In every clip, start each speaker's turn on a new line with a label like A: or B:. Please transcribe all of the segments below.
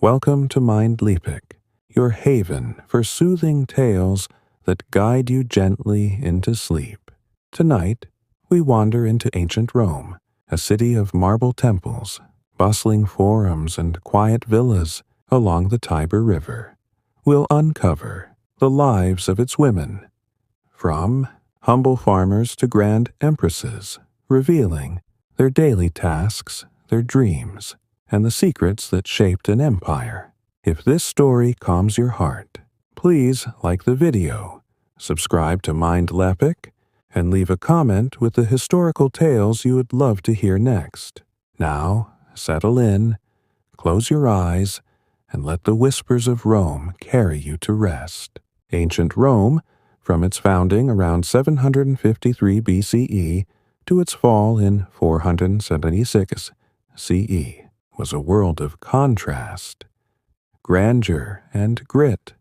A: Welcome to Mindleapic, your haven for soothing tales that guide you gently into sleep. Tonight, we wander into ancient Rome, a city of marble temples, bustling forums, and quiet villas along the Tiber River. We'll uncover the lives of its women, from humble farmers to grand empresses, revealing their daily tasks, their dreams, and the secrets that shaped an empire. If this story calms your heart, please like the video, subscribe to Mindleapic, and leave a comment with the historical tales you would love to hear next. Now, settle in, close your eyes, and let the whispers of Rome carry you to rest. Ancient Rome, from its founding around 753 BCE to its fall in 476 CE, was a world of contrast, grandeur and grit,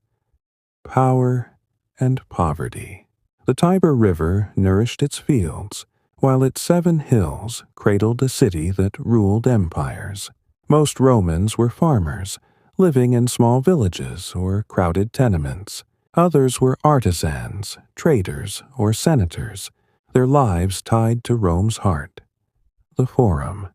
A: power and poverty. The Tiber River nourished its fields, while its 7 hills cradled a city that ruled empires. Most Romans were farmers, living in small villages or crowded tenements. Others were artisans, traders, or senators, their lives tied to Rome's heart. The Forum.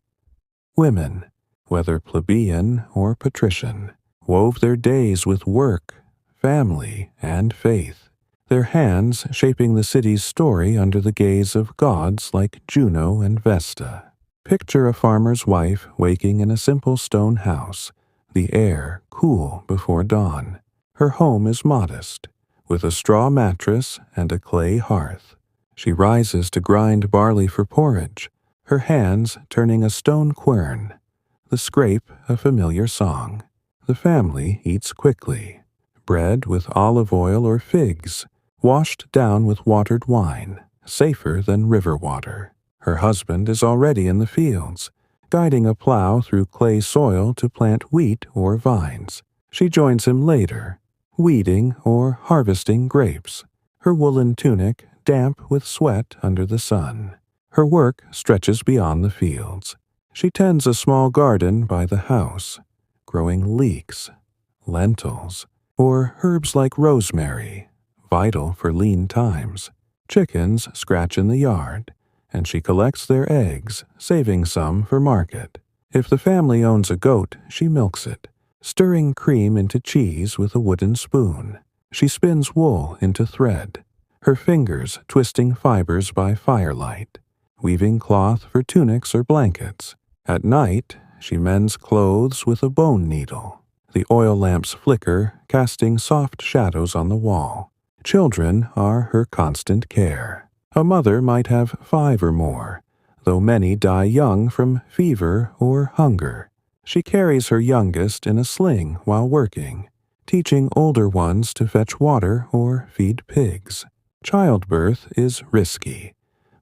A: Women, whether plebeian or patrician, wove their days with work, family, and faith, their hands shaping the city's story under the gaze of gods like Juno and Vesta. Picture a farmer's wife waking in a simple stone house, the air cool before dawn. Her home is modest, with a straw mattress and a clay hearth. She rises to grind barley for porridge, her hands turning a stone quern, the scrape a familiar song. The family eats quickly, bread with olive oil or figs, washed down with watered wine, safer than river water. Her husband is already in the fields, guiding a plow through clay soil to plant wheat or vines. She joins him later, weeding or harvesting grapes, her woolen tunic damp with sweat under the sun. Her work stretches beyond the fields. She tends a small garden by the house, growing leeks, lentils, or herbs like rosemary, vital for lean times. Chickens scratch in the yard, and she collects their eggs, saving some for market. If the family owns a goat, she milks it, stirring cream into cheese with a wooden spoon. She spins wool into thread, her fingers twisting fibers by firelight, weaving cloth for tunics or blankets. At night, she mends clothes with a bone needle. The oil lamps flicker, casting soft shadows on the wall. Children are her constant care. A mother might have 5 or more, though many die young from fever or hunger. She carries her youngest in a sling while working, teaching older ones to fetch water or feed pigs. Childbirth is risky,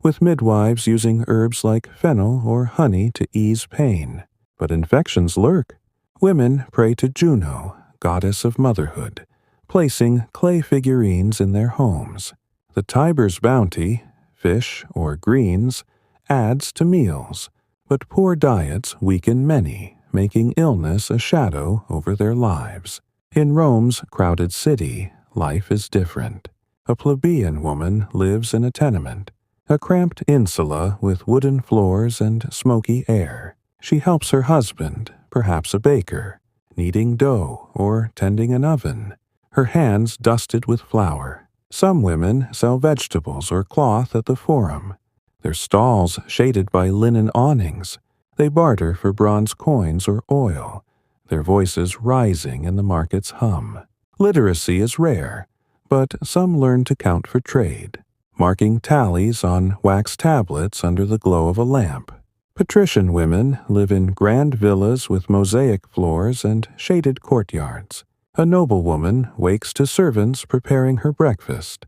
A: with midwives using herbs like fennel or honey to ease pain. But infections lurk. Women pray to Juno, goddess of motherhood, placing clay figurines in their homes. The Tiber's bounty, fish or greens, adds to meals, but poor diets weaken many, making illness a shadow over their lives. In Rome's crowded city, life is different. A plebeian woman lives in a tenement, a cramped insula with wooden floors and smoky air. She helps her husband, perhaps a baker, kneading dough or tending an oven, her hands dusted with flour. Some women sell vegetables or cloth at the Forum, their stalls shaded by linen awnings. They barter for bronze coins or oil, their voices rising in the market's hum. Literacy is rare, but some learn to count for trade, marking tallies on wax tablets under the glow of a lamp. Patrician women live in grand villas with mosaic floors and shaded courtyards. A noblewoman wakes to servants preparing her breakfast,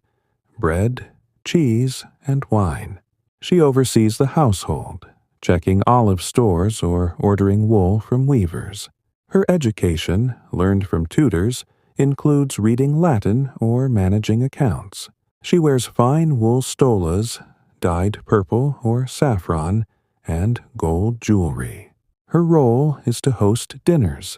A: bread, cheese, and wine. She oversees the household, checking olive stores or ordering wool from weavers. Her education, learned from tutors, includes reading Latin or managing accounts. She wears fine wool stolas, dyed purple or saffron, and gold jewelry. Her role is to host dinners,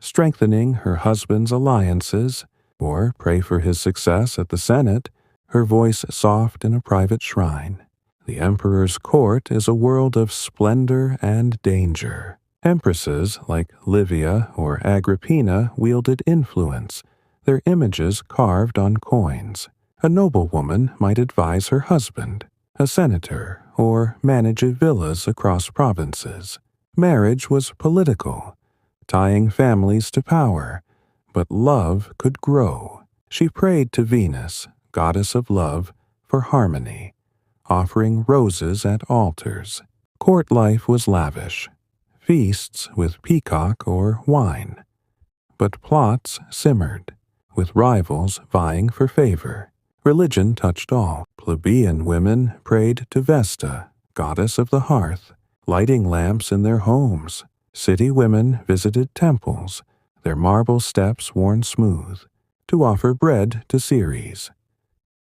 A: strengthening her husband's alliances, or pray for his success at the Senate, her voice soft in a private shrine. The emperor's court is a world of splendor and danger. Empresses like Livia or Agrippina wielded influence, their images carved on coins. A noblewoman might advise her husband, a senator, or manage villas across provinces. Marriage was political, tying families to power, but love could grow. She prayed to Venus, goddess of love, for harmony, offering roses at altars. Court life was lavish, feasts with peacock or wine. But plots simmered, with rivals vying for favor. Religion touched all. Plebeian women prayed to Vesta, goddess of the hearth, lighting lamps in their homes. City women visited temples, their marble steps worn smooth, to offer bread to Ceres.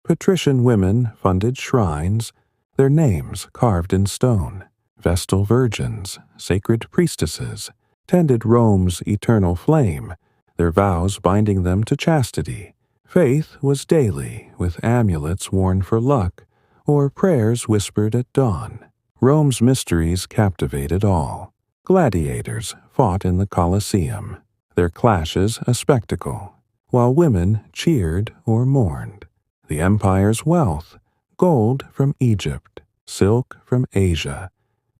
A: Patrician women funded shrines, their names carved in stone. Vestal virgins, sacred priestesses, tended Rome's eternal flame, their vows binding them to chastity. Faith was daily, with amulets worn for luck, or prayers whispered at dawn. Rome's mysteries captivated all. Gladiators fought in the Colosseum, their clashes a spectacle, while women cheered or mourned. The empire's wealth, gold from Egypt, silk from Asia,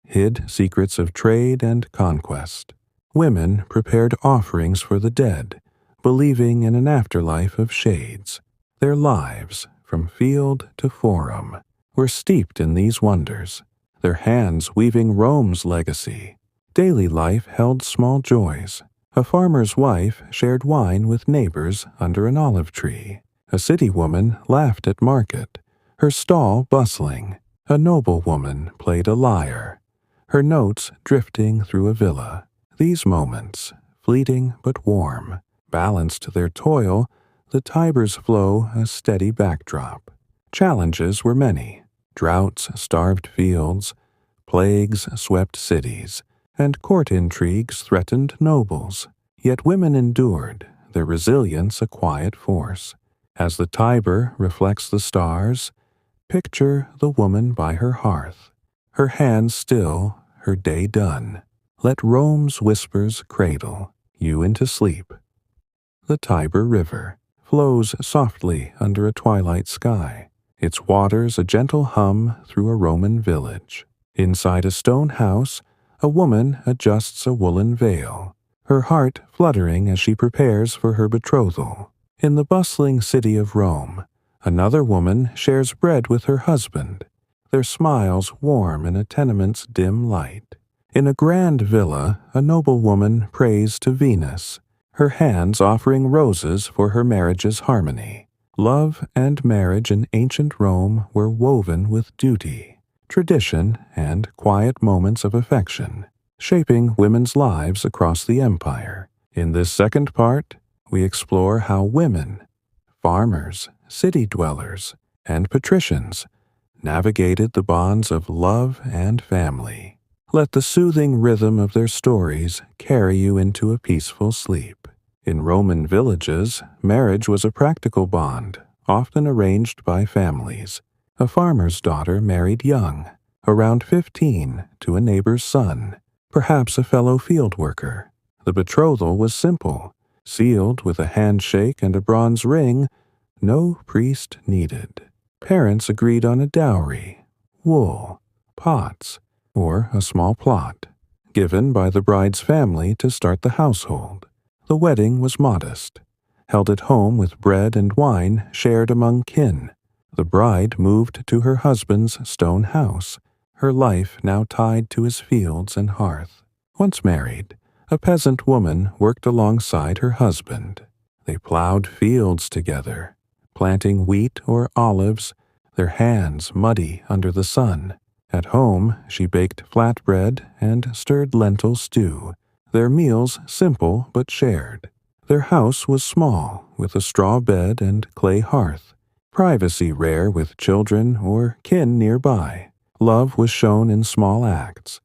A: hid secrets of trade and conquest. Women prepared offerings for the dead, believing in an afterlife of shades. Their lives, from field to forum, were steeped in these wonders, their hands weaving Rome's legacy. Daily life held small joys. A farmer's wife shared wine with neighbors under an olive tree. A city woman laughed at market, her stall bustling. A noblewoman played a lyre, her notes drifting through a villa. These moments, fleeting but warm, balanced their toil, the Tiber's flow a steady backdrop. Challenges were many. Droughts starved fields, plagues swept cities, and court intrigues threatened nobles. Yet women endured, their resilience a quiet force. As the Tiber reflects the stars, picture the woman by her hearth, her hands still, her day done. Let Rome's whispers cradle you into sleep. The Tiber River flows softly under a twilight sky, its waters a gentle hum through a Roman village. Inside a stone house, a woman adjusts a woolen veil, her heart fluttering as she prepares for her betrothal. In the bustling city of Rome, another woman shares bread with her husband, their smiles warm in a tenement's dim light. In a grand villa, a noblewoman prays to Venus, her hands offering roses for her marriage's harmony. Love and marriage in ancient Rome were woven with duty, tradition, and quiet moments of affection, shaping women's lives across the empire. In this second part, we explore how women, farmers, city dwellers, and patricians navigated the bonds of love and family. Let the soothing rhythm of their stories carry you into a peaceful sleep. In Roman villages, marriage was a practical bond, often arranged by families. A farmer's daughter married young, around 15, to a neighbor's son, perhaps a fellow field worker. The betrothal was simple, sealed with a handshake and a bronze ring, no priest needed. Parents agreed on a dowry, wool, pots, or a small plot, given by the bride's family to start the household. The wedding was modest, held at home with bread and wine shared among kin. The bride moved to her husband's stone house, her life now tied to his fields and hearth. Once married, a peasant woman worked alongside her husband. They plowed fields together, planting wheat or olives, their hands muddy under the sun. At home, she baked flatbread and stirred lentil stew, their meals simple but shared. Their house was small, with a straw bed and clay hearth, privacy rare with children or kin nearby. Love was shown in small acts,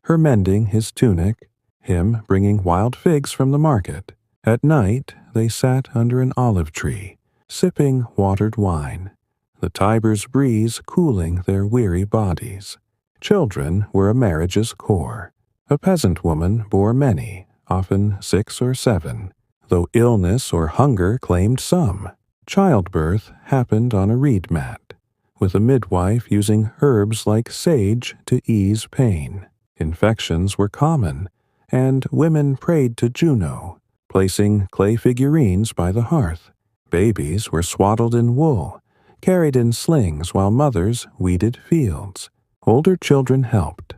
A: her mending his tunic, him bringing wild figs from the market. At night they sat under an olive tree, sipping watered wine, the Tiber's breeze cooling their weary bodies. Children were a marriage's core. A peasant woman bore many, often 6 or 7, though illness or hunger claimed some. Childbirth happened on a reed mat, with a midwife using herbs like sage to ease pain. Infections were common, and women prayed to Juno, placing clay figurines by the hearth. Babies were swaddled in wool, carried in slings while mothers weeded fields. Older children helped,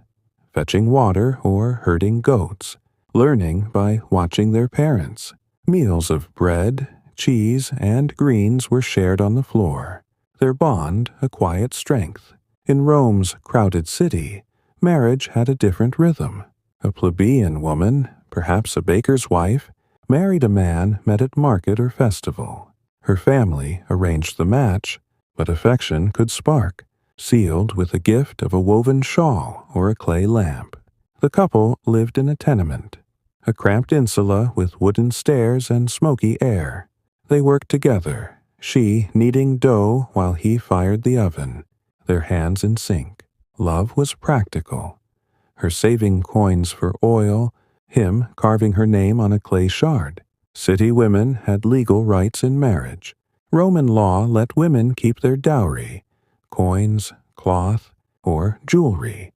A: fetching water or herding goats, learning by watching their parents. Meals of bread, cheese, and greens were shared on the floor, their bond a quiet strength. In Rome's crowded city, marriage had a different rhythm. A plebeian woman, perhaps a baker's wife, married a man met at market or festival. Her family arranged the match, but affection could spark, sealed with the gift of a woven shawl or a clay lamp. The couple lived in a tenement, a cramped insula with wooden stairs and smoky air. They worked together, she kneading dough while he fired the oven, their hands in sync. Love was practical, her saving coins for oil, him carving her name on a clay shard. City women had legal rights in marriage. Roman law let women keep their dowry, coins, cloth, or jewelry,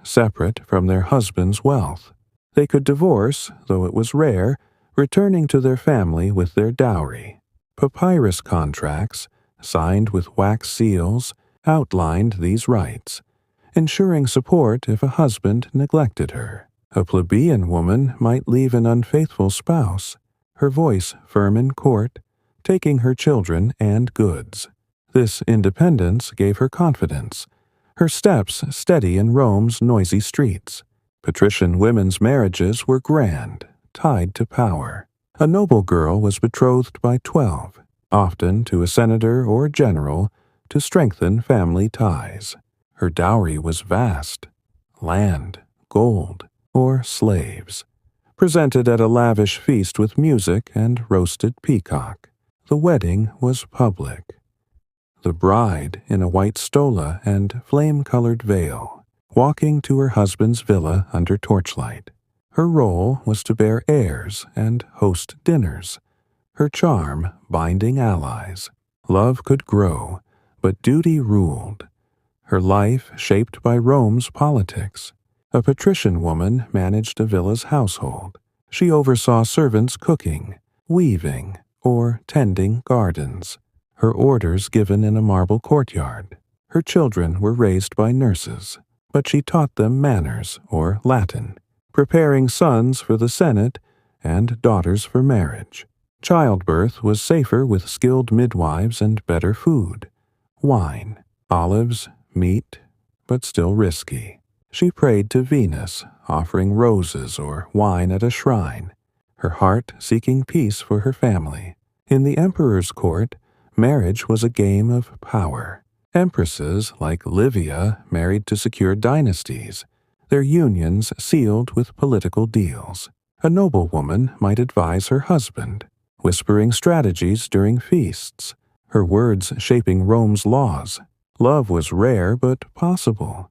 A: separate from their husband's wealth. They could divorce, though it was rare, returning to their family with their dowry. Papyrus contracts, signed with wax seals, outlined these rights, ensuring support if a husband neglected her. A plebeian woman might leave an unfaithful spouse, her voice firm in court, taking her children and goods. This independence gave her confidence, her steps steady in Rome's noisy streets. Patrician women's marriages were grand, tied to power. A noble girl was betrothed by 12, often to a senator or general, to strengthen family ties. Her dowry was vast: land, gold, or slaves, presented at a lavish feast with music and roasted peacock. The wedding was public. The bride, in a white stola and flame-colored veil, walking to her husband's villa under torchlight. Her role was to bear heirs and host dinners, her charm binding allies. Love could grow, but duty ruled, her life shaped by Rome's politics. A patrician woman managed a villa's household. She oversaw servants cooking, weaving, or tending gardens, her orders given in a marble courtyard. Her children were raised by nurses, but she taught them manners or Latin, preparing sons for the Senate and daughters for marriage. Childbirth was safer with skilled midwives and better food: wine, olives, meat, but still risky. She prayed to Venus, offering roses or wine at a shrine, her heart seeking peace for her family. In the emperor's court, marriage was a game of power. Empresses like Livia married to secure dynasties, their unions sealed with political deals. A noblewoman might advise her husband, whispering strategies during feasts, her words shaping Rome's laws. Love was rare but possible.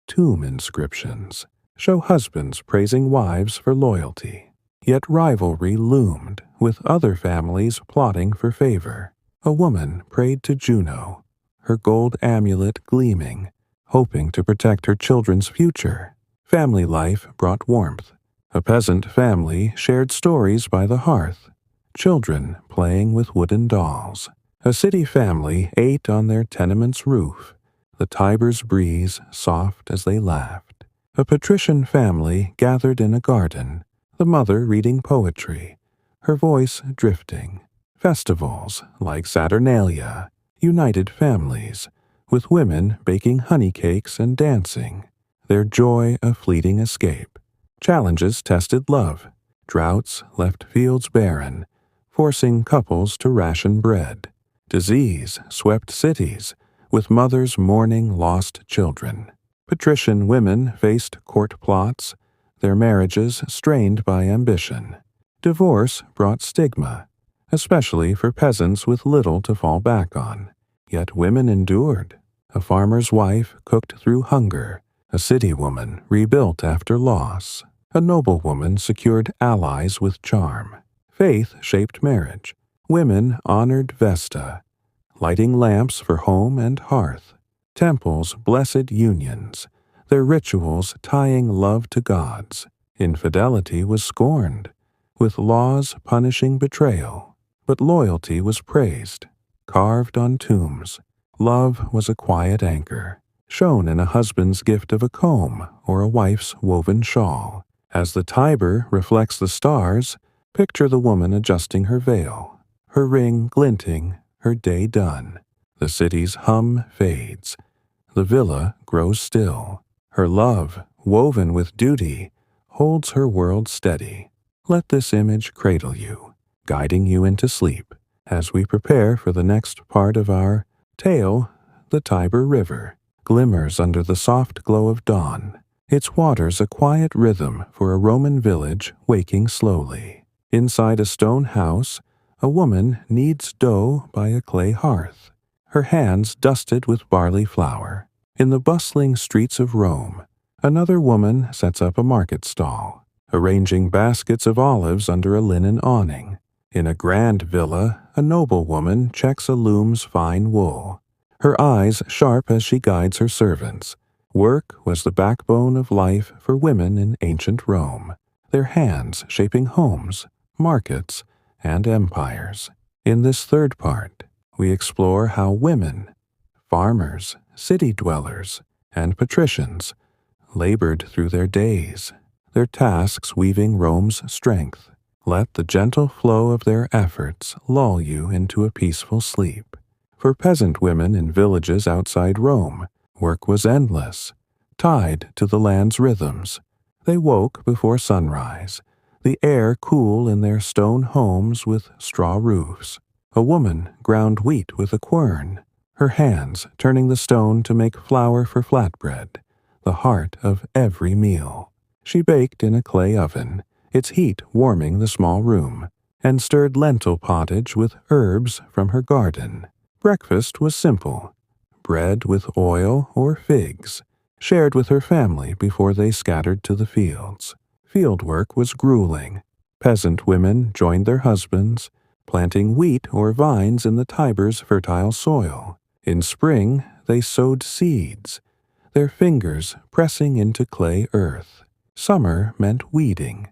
A: Tomb inscriptions show husbands praising wives for loyalty. Yet rivalry loomed, with other families plotting for favor. A woman prayed to Juno, her gold amulet gleaming, hoping to protect her children's future. Family life brought warmth. A peasant family shared stories by the hearth, children playing with wooden dolls. A city family ate on their tenement's roof, the Tiber's breeze soft as they laughed. A patrician family gathered in a garden, the mother reading poetry, her voice drifting. Festivals like Saturnalia united families, with women baking honey cakes and dancing, their joy a fleeting escape. Challenges tested love. Droughts left fields barren, forcing couples to ration bread. Disease swept cities, with mothers mourning lost children. Patrician women faced court plots, their marriages strained by ambition. Divorce brought stigma, especially for peasants with little to fall back on. Yet women endured. A farmer's wife cooked through hunger. A city woman rebuilt after loss. A noblewoman secured allies with charm. Faith shaped marriage. Women honored Vesta, lighting lamps for home and hearth. Temples blessed unions, their rituals tying love to gods. Infidelity was scorned, with laws punishing betrayal. But loyalty was praised, carved on tombs. Love was a quiet anchor, shown in a husband's gift of a comb or a wife's woven shawl. As the Tiber reflects the stars, picture the woman adjusting her veil, her ring glinting, her day done. The city's hum fades. The villa grows still. Her love, woven with duty, holds her world steady. Let this image cradle you, guiding you into sleep, as we prepare for the next part of our tale. The Tiber River glimmers under the soft glow of dawn, its waters a quiet rhythm for a Roman village waking slowly. Inside a stone house, a woman kneads dough by a clay hearth, her hands dusted with barley flour. In the bustling streets of Rome, another woman sets up a market stall, arranging baskets of olives under a linen awning. In a grand villa, a noblewoman checks a loom's fine wool, her eyes sharp as she guides her servants. Work was the backbone of life for women in ancient Rome, their hands shaping homes, markets, and empires. In this third part, we explore how women, farmers, city dwellers, and patricians labored through their days, their tasks weaving Rome's strength. Let the gentle flow of their efforts lull you into a peaceful sleep. For peasant women in villages outside Rome, work was endless, tied to the land's rhythms. They woke before sunrise, the air cool in their stone homes with straw roofs. A woman ground wheat with a quern, her hands turning the stone to make flour for flatbread, the heart of every meal. She baked in a clay oven, its heat warming the small room, and stirred lentil pottage with herbs from her garden. Breakfast was simple, bread with oil or figs, shared with her family before they scattered to the fields. Fieldwork was grueling. Peasant women joined their husbands, planting wheat or vines in the Tiber's fertile soil. In spring, they sowed seeds, their fingers pressing into clay earth. Summer meant weeding,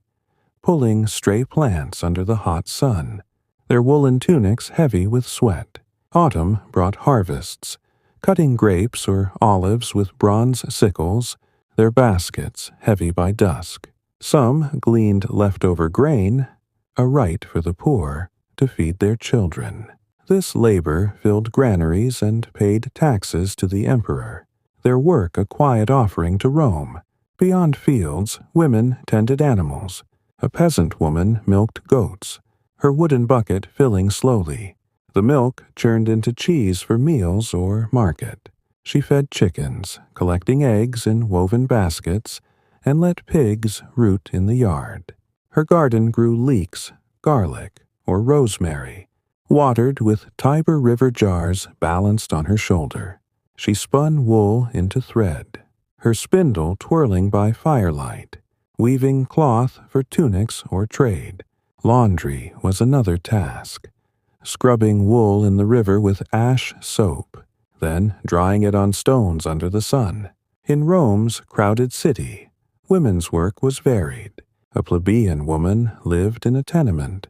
A: pulling stray plants under the hot sun, their woolen tunics heavy with sweat. Autumn brought harvests, cutting grapes or olives with bronze sickles, their baskets heavy by dusk. Some gleaned leftover grain, a right for the poor to feed their children. This labor filled granaries and paid taxes to the emperor, their work a quiet offering to Rome. Beyond fields, women tended animals. A peasant woman milked goats, her wooden bucket filling slowly. The milk churned into cheese for meals or market. She fed chickens, collecting eggs in woven baskets, and let pigs root in the yard. Her garden grew leeks, garlic, or rosemary, watered with Tiber River jars balanced on her shoulder. She spun wool into thread, her spindle twirling by firelight, weaving cloth for tunics or trade. Laundry was another task, scrubbing wool in the river with ash soap, then drying it on stones under the sun. In Rome's crowded city, women's work was varied. A plebeian woman lived in a tenement,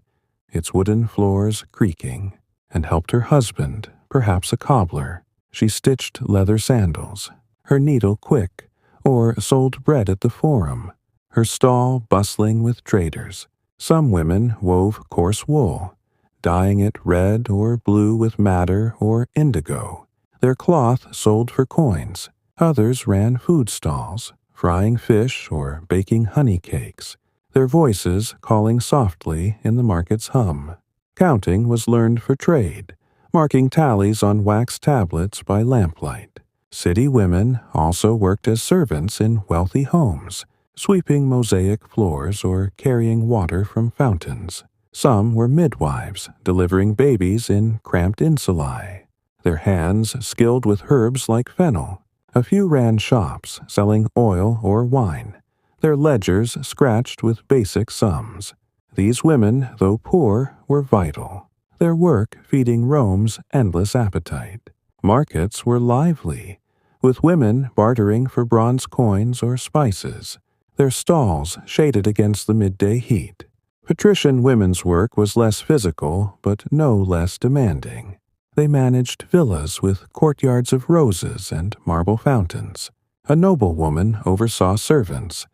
A: its wooden floors creaking, and helped her husband, perhaps a cobbler. She stitched leather sandals, her needle quick, or sold bread at the forum, her stall bustling with traders. Some women wove coarse wool, dyeing it red or blue with madder or indigo. Their cloth sold for coins. Others ran food stalls, frying fish or baking honey cakes, their voices calling softly in the market's hum. Counting was learned for trade, marking tallies on wax tablets by lamplight. City women also worked as servants in wealthy homes, sweeping mosaic floors or carrying water from fountains. Some were midwives, delivering babies in cramped insulae, their hands skilled with herbs like fennel. A few ran shops, selling oil or wine, their ledgers scratched with basic sums. These women, though poor, were vital, their work feeding Rome's endless appetite. Markets were lively, with women bartering for bronze coins or spices, their stalls shaded against the midday heat. Patrician women's work was less physical, but no less demanding. They managed villas with courtyards of roses and marble fountains. A noblewoman oversaw servants,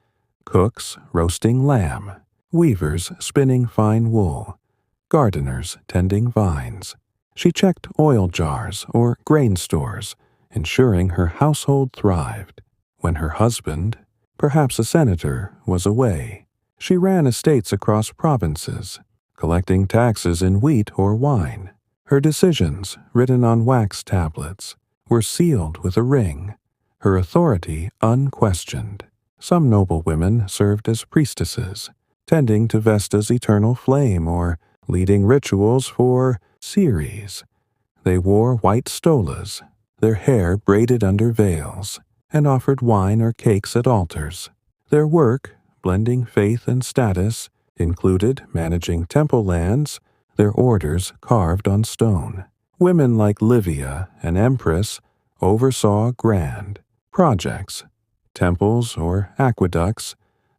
A: cooks roasting lamb, weavers spinning fine wool, gardeners tending vines. She checked oil jars or grain stores, ensuring her household thrived. When her husband, perhaps a senator, was away, she ran estates across provinces, collecting taxes in wheat or wine. Her decisions, written on wax tablets, were sealed with a ring, her authority unquestioned. Some noble women served as priestesses, tending to Vesta's eternal flame or leading rituals for Ceres. They wore white stolas, their hair braided under veils, and offered wine or cakes at altars. Their work, blending faith and status, included managing temple lands, their orders carved on stone. Women like Livia, an empress, oversaw grand projects, temples or aqueducts,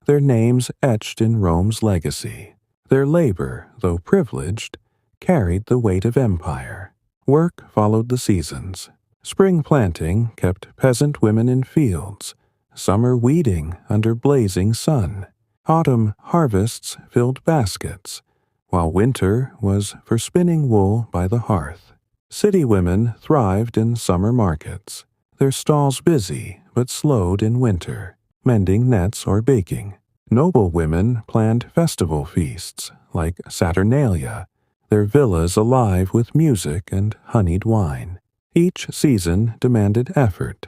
A: their names etched in Rome's legacy. Their labor, though privileged, carried the weight of empire. Work followed the seasons. Spring planting kept peasant women in fields, summer weeding under blazing sun. Autumn harvests filled baskets, while winter was for spinning wool by the hearth. City women thrived in summer markets, their stalls busy but slowed in winter, mending nets or baking. Noble women planned festival feasts like Saturnalia, their villas alive with music and honeyed wine. Each season demanded effort,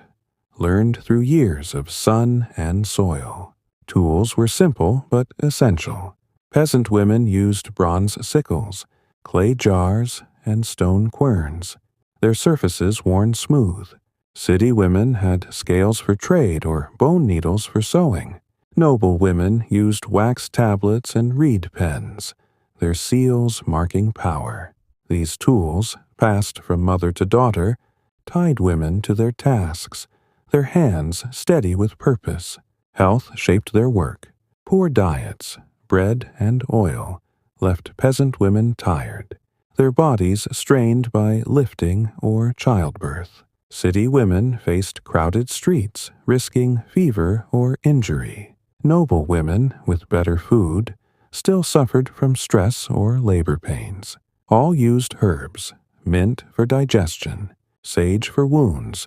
A: learned through years of sun and soil. Tools were simple but essential. Peasant women used bronze sickles, clay jars, and stone querns, their surfaces worn smooth. City women had scales for trade or bone needles for sewing. Noble women used wax tablets and reed pens, their seals marking power. These tools, passed from mother to daughter, tied women to their tasks, their hands steady with purpose. Health shaped their work. Poor diets, bread and oil, left peasant women tired, their bodies strained by lifting or childbirth. City women faced crowded streets, risking fever or injury. Noble women, with better food, still suffered from stress or labor pains. All used herbs, mint for digestion, sage for wounds,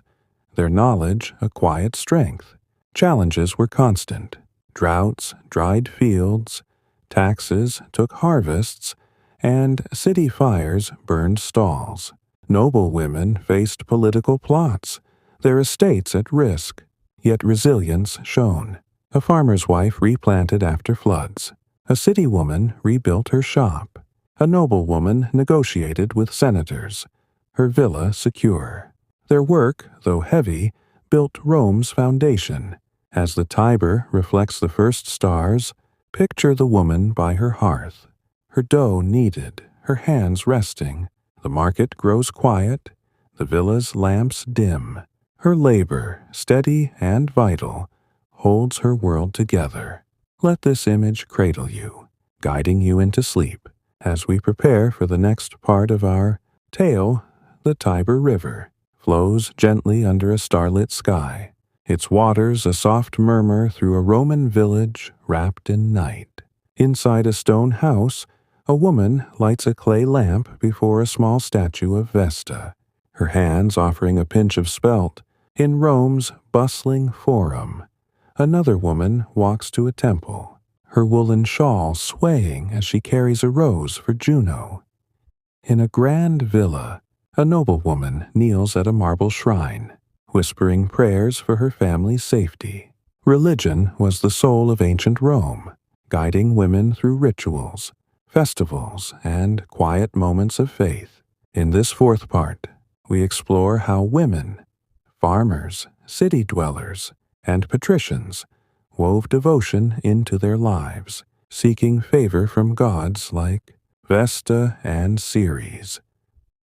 A: their knowledge a quiet strength. Challenges were constant. Droughts dried fields, taxes took harvests, and city fires burned stalls. Noble women faced political plots, their estates at risk, yet resilience shone. A farmer's wife replanted after floods. A city woman rebuilt her shop. A noblewoman negotiated with senators, her villa secure. Their work, though heavy, built Rome's foundation. As the Tiber reflects the first stars, picture the woman by her hearth, her dough kneaded, her hands resting. The market grows quiet, the villa's lamps dim. Her labor, steady and vital, holds her world together. Let this image cradle you, guiding you into sleep, as we prepare for the next part of our tale. The Tiber River flows gently under a starlit sky, its waters a soft murmur through a Roman village wrapped in night. Inside a stone house, a woman lights a clay lamp before a small statue of Vesta, her hands offering a pinch of spelt. In Rome's bustling forum, another woman walks to a temple, her woolen shawl swaying as she carries a rose for Juno. In a grand villa, a noblewoman kneels at a marble shrine, whispering prayers for her family's safety. Religion was the soul of ancient Rome, guiding women through rituals, festivals, and quiet moments of faith. In this fourth part, we explore how women, farmers, city dwellers, and patricians wove devotion into their lives, seeking favor from gods like Vesta and Ceres.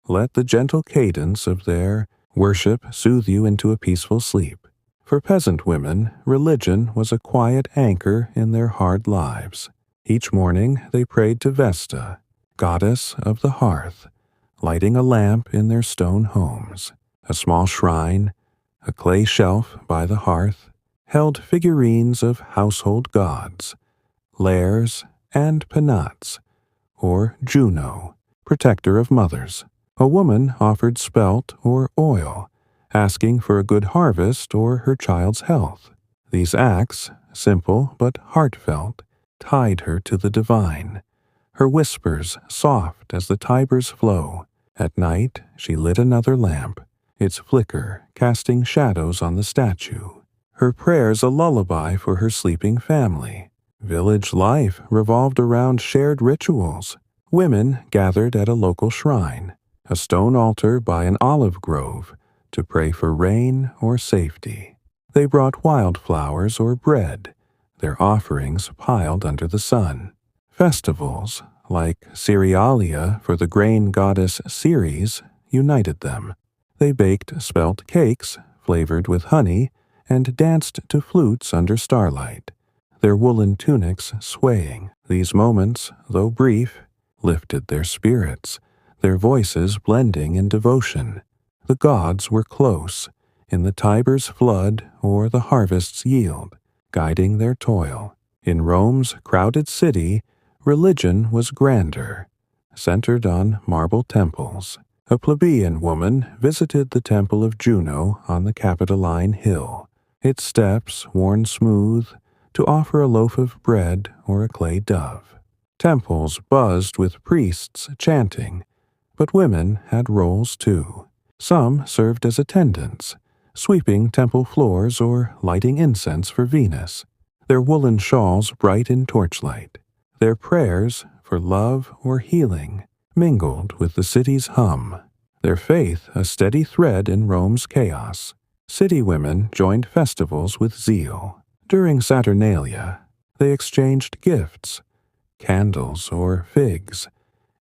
A: Let the gentle cadence of their worship soothe you into a peaceful sleep. For peasant women, religion was a quiet anchor in their hard lives. Each morning they prayed to Vesta, goddess of the hearth, lighting a lamp in their stone homes. A small shrine, a clay shelf by the hearth, held figurines of household gods, Lares and Penates, or Juno, protector of mothers. A woman offered spelt or oil, asking for a good harvest or her child's health. These acts, simple but heartfelt, tied her to the divine. Her whispers soft as the Tiber's flow. At night she lit another lamp, its flicker casting shadows on the statue. Her prayers a lullaby for her sleeping family. Village life revolved around shared rituals. Women gathered at a local shrine, a stone altar by an olive grove, to pray for rain or safety. They brought wildflowers or bread, their offerings piled under the sun. Festivals, like Cerealia for the grain goddess Ceres, united them. They baked spelt cakes, flavored with honey, and danced to flutes under starlight, their woolen tunics swaying. These moments, though brief, lifted their spirits, their voices blending in devotion. The gods were close, in the Tiber's flood or the harvest's yield, guiding their toil. In Rome's crowded city, religion was grander, centered on marble temples. A plebeian woman visited the temple of Juno on the Capitoline Hill, its steps worn smooth, to offer a loaf of bread or a clay dove. Temples buzzed with priests chanting, but women had roles too. Some served as attendants, sweeping temple floors or lighting incense for Venus, their woolen shawls bright in torchlight. Their prayers for love or healing mingled with the city's hum, their faith a steady thread in Rome's chaos. City women joined festivals with zeal. During Saturnalia, they exchanged gifts, candles or figs,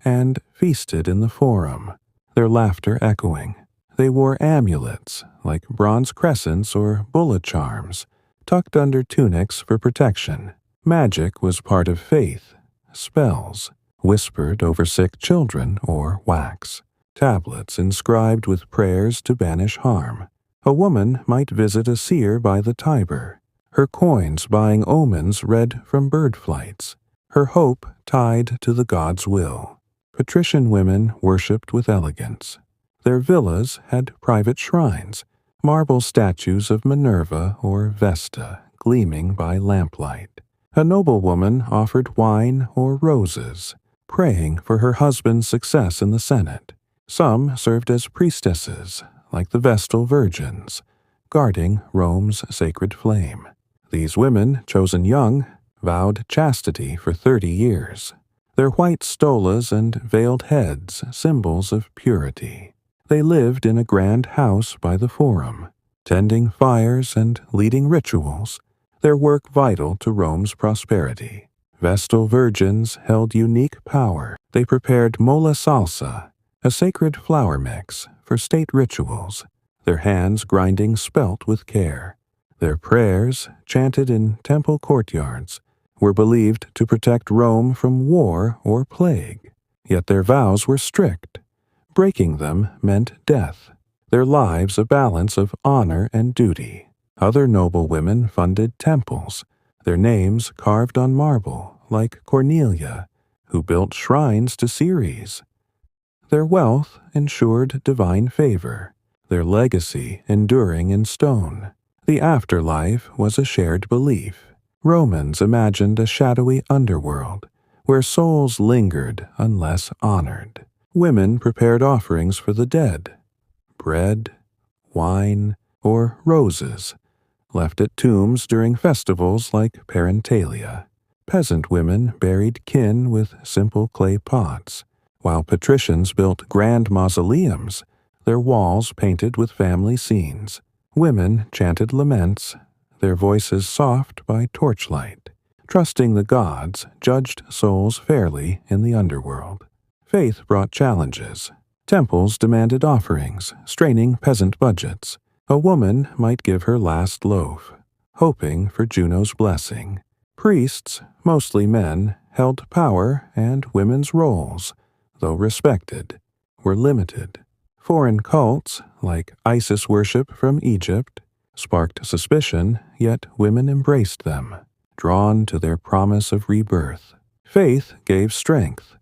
A: and feasted in the forum, their laughter echoing. They wore amulets, like bronze crescents or bullet charms, tucked under tunics for protection. Magic was part of faith, spells, whispered over sick children or wax, tablets inscribed with prayers to banish harm. A woman might visit a seer by the Tiber, her coins buying omens read from bird flights, her hope tied to the god's will. Patrician women worshipped with elegance. Their villas had private shrines, marble statues of Minerva or Vesta gleaming by lamplight. A noblewoman offered wine or roses, praying for her husband's success in the Senate. Some served as priestesses, like the Vestal Virgins, guarding Rome's sacred flame. These women, chosen young, vowed chastity for 30 years, their white stolas and veiled heads symbols of purity. They lived in a grand house by the Forum, tending fires and leading rituals, their work vital to Rome's prosperity. Vestal virgins held unique power. They prepared mola salsa, a sacred flour mix, for state rituals, their hands grinding spelt with care. Their prayers, chanted in temple courtyards, were believed to protect Rome from war or plague. Yet their vows were strict. Breaking them meant death, their lives a balance of honor and duty. Other noble women funded temples, their names carved on marble, like Cornelia, who built shrines to Ceres. Their wealth ensured divine favor, their legacy enduring in stone. The afterlife was a shared belief. Romans imagined a shadowy underworld, where souls lingered unless honored. Women prepared offerings for the dead, bread, wine, or roses, left at tombs during festivals like parentalia. Peasant women buried kin with simple clay pots, while patricians built grand mausoleums, their walls painted with family scenes. Women chanted laments, their voices soft by torchlight, trusting the gods judged souls fairly in the underworld. Faith brought challenges. Temples demanded offerings, straining peasant budgets. A woman might give her last loaf, hoping for Juno's blessing. Priests, mostly men, held power, and women's roles, though respected, were limited. Foreign cults, like Isis worship from Egypt, sparked suspicion, yet women embraced them, drawn to their promise of rebirth. Faith gave strength.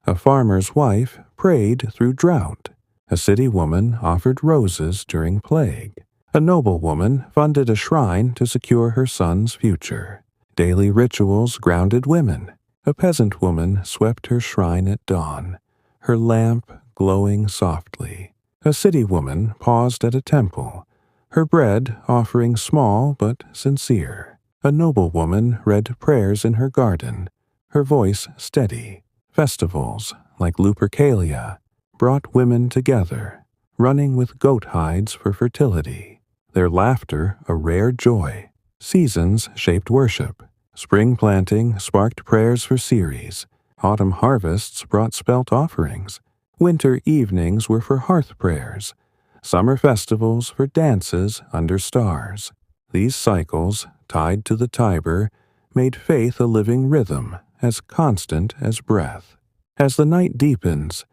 A: A farmer's wife prayed through drought. A city woman offered roses during plague. A noblewoman funded a shrine to secure her son's future. Daily rituals grounded women. A peasant woman swept her shrine at dawn, her lamp glowing softly. A city woman paused at a temple, her bread offering small but sincere. A noblewoman read prayers in her garden, her voice steady. Festivals, like Lupercalia, brought women together, running with goat hides for fertility. Their laughter a rare joy. Seasons shaped worship. Spring planting sparked prayers for Ceres. Autumn harvests brought spelt offerings. Winter evenings were for hearth prayers. Summer festivals for dances under stars. These cycles, tied to the Tiber, made faith a living rhythm, as constant as breath. As the night deepens,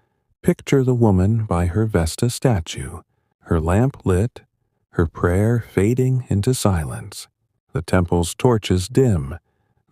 A: picture the woman by her Vesta statue, her lamp lit, her prayer fading into silence. The temple's torches dim,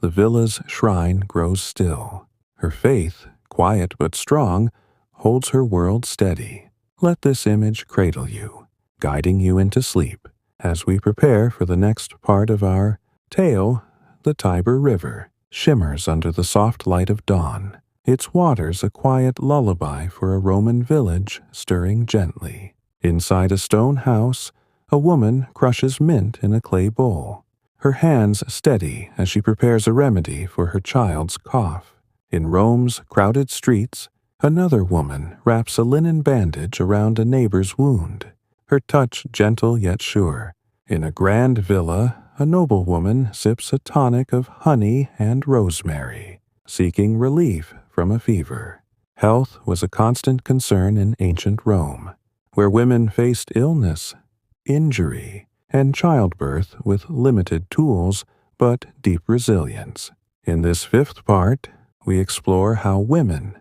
A: the villa's shrine grows still. Her faith, quiet but strong, holds her world steady. Let this image cradle you, guiding you into sleep, as we prepare for the next part of our tale. The Tiber River shimmers under the soft light of dawn, its waters a quiet lullaby for a Roman village stirring gently. Inside a stone house, a woman crushes mint in a clay bowl, her hands steady as she prepares a remedy for her child's cough. In Rome's crowded streets, another woman wraps a linen bandage around a neighbor's wound, her touch gentle yet sure. In a grand villa, a noblewoman sips a tonic of honey and rosemary, seeking relief from a fever. Health was a constant concern in ancient Rome, where women faced illness, injury, and childbirth with limited tools but deep resilience. In this fifth part, we explore how women,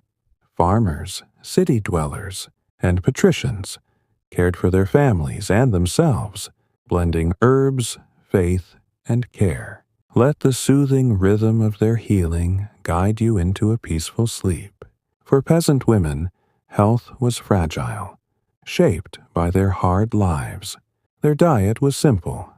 A: farmers, city dwellers, and patricians cared for their families and themselves, blending herbs, faith, and care. Let the soothing rhythm of their healing guide you into a peaceful sleep. For peasant women, health was fragile, shaped by their hard lives. Their diet was simple: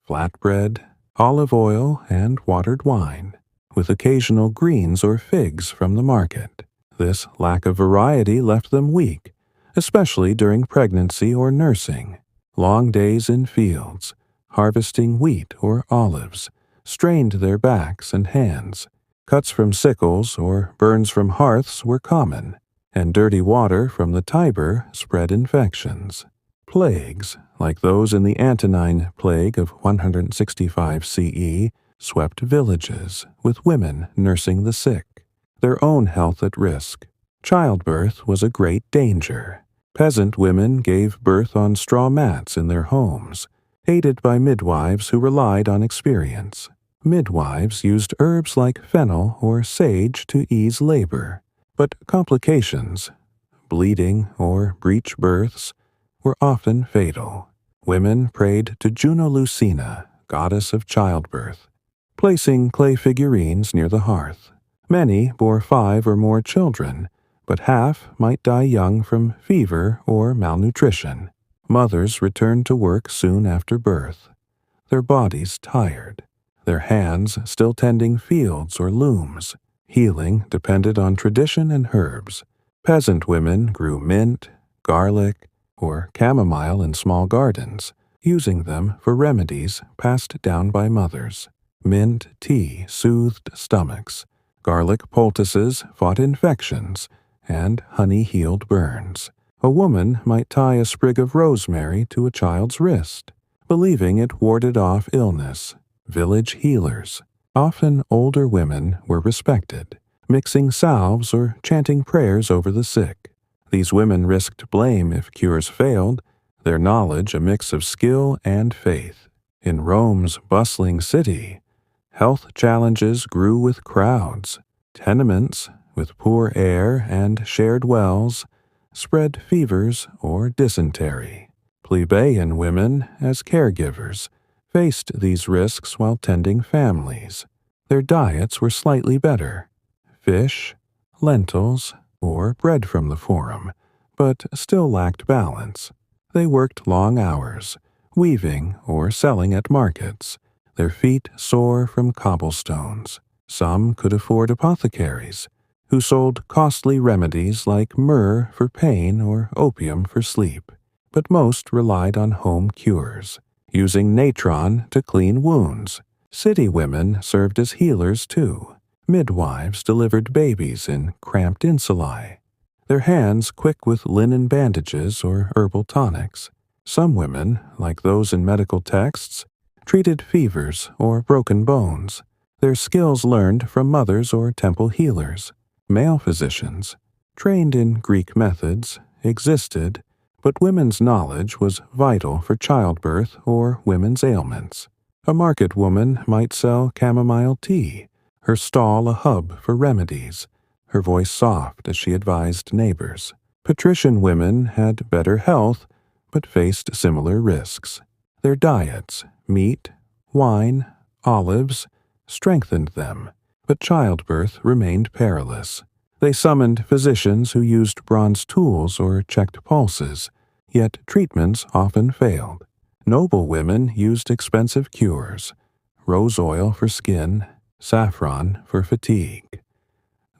A: flatbread, olive oil, and watered wine, with occasional greens or figs from the market. This lack of variety left them weak, especially during pregnancy or nursing. Long days in fields, harvesting wheat or olives, strained their backs and hands. Cuts from sickles or burns from hearths were common, and dirty water from the Tiber spread infections. Plagues, like those in the Antonine Plague of 165 CE, swept villages, with women nursing the sick, their own health at risk. Childbirth was a great danger. Peasant women gave birth on straw mats in their homes, aided by midwives who relied on experience. Midwives used herbs like fennel or sage to ease labor, but complications, bleeding or breech births, were often fatal. Women prayed to Juno Lucina, goddess of childbirth, placing clay figurines near the hearth. Many bore 5 or more children, but half might die young from fever or malnutrition. Mothers returned to work soon after birth, their bodies tired, their hands still tending fields or looms. Healing depended on tradition and herbs. Peasant women grew mint, garlic, or chamomile in small gardens, using them for remedies passed down by mothers. Mint tea soothed stomachs. Garlic poultices fought infections, and honey healed burns. A woman might tie a sprig of rosemary to a child's wrist, believing it warded off illness. Village healers. Often older women were respected, mixing salves or chanting prayers over the sick. These women risked blame if cures failed, their knowledge a mix of skill and faith. In Rome's bustling city, health challenges grew with crowds. Tenements, with poor air and shared wells, spread fevers or dysentery. Plebeian women, as caregivers, faced these risks while tending families. Their diets were slightly better: fish, lentils, or bread from the forum, but still lacked balance. They worked long hours, weaving or selling at markets, their feet sore from cobblestones. Some could afford apothecaries, who sold costly remedies like myrrh for pain or opium for sleep, but most relied on home cures, using natron to clean wounds. City women served as healers too. Midwives delivered babies in cramped insulae, their hands quick with linen bandages or herbal tonics. Some women, like those in medical texts, treated fevers or broken bones, their skills learned from mothers or temple healers. Male physicians, trained in Greek methods, existed, but women's knowledge was vital for childbirth or women's ailments. A market woman might sell chamomile tea, her stall a hub for remedies, her voice soft as she advised neighbors. Patrician women had better health, but faced similar risks. Their diets, meat, wine, olives, strengthened them, but childbirth remained perilous. They summoned physicians who used bronze tools or checked pulses, yet treatments often failed. Noble women used expensive cures: rose oil for skin, saffron for fatigue.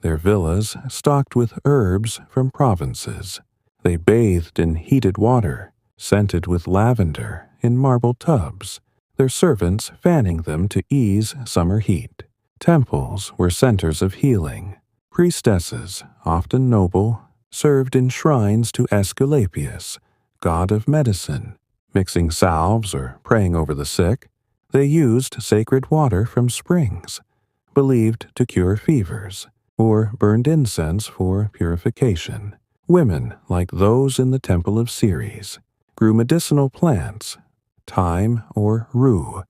A: Their villas stocked with herbs from provinces. They bathed in heated water, scented with lavender, in marble tubs, their servants fanning them to ease summer heat. Temples were centers of healing. Priestesses, often noble, served in shrines to Aesculapius, god of medicine. Mixing salves or praying over the sick, they used sacred water from springs, believed to cure fevers, or burned incense for purification. Women, like those in the Temple of Ceres, grew medicinal plants, thyme or rue,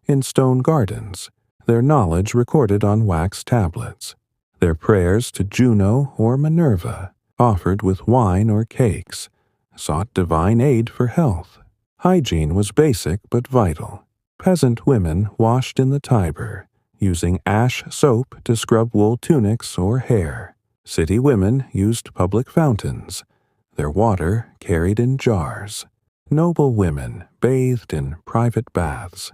A: in stone gardens, their knowledge recorded on wax tablets. Their prayers to Juno or Minerva, offered with wine or cakes, sought divine aid for health. Hygiene was basic but vital. Peasant women washed in the Tiber, using ash soap to scrub wool tunics or hair. City women used public fountains, their water carried in jars. Noble women bathed in private baths,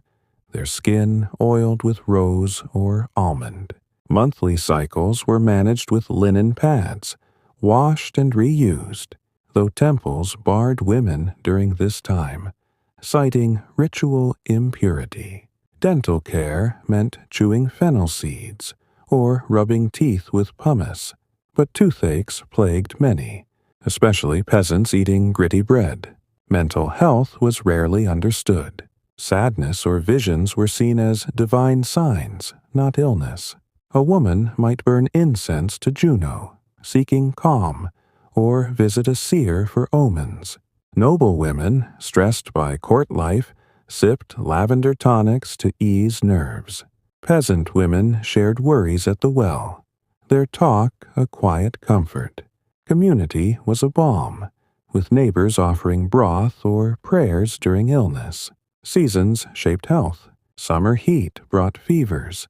A: their skin oiled with rose or almond. Monthly cycles were managed with linen pads, washed and reused, though temples barred women during this time, citing ritual impurity. Dental care meant chewing fennel seeds or rubbing teeth with pumice, but toothaches plagued many, especially peasants eating gritty bread. Mental health was rarely understood. Sadness or visions were seen as divine signs, not illness. A woman might burn incense to Juno, seeking calm, or visit a seer for omens. Noble women, stressed by court life, sipped lavender tonics to ease nerves. Peasant women shared worries at the well, their talk a quiet comfort. Community was a balm, with neighbors offering broth or prayers during illness. Seasons shaped health. Summer heat brought fevers.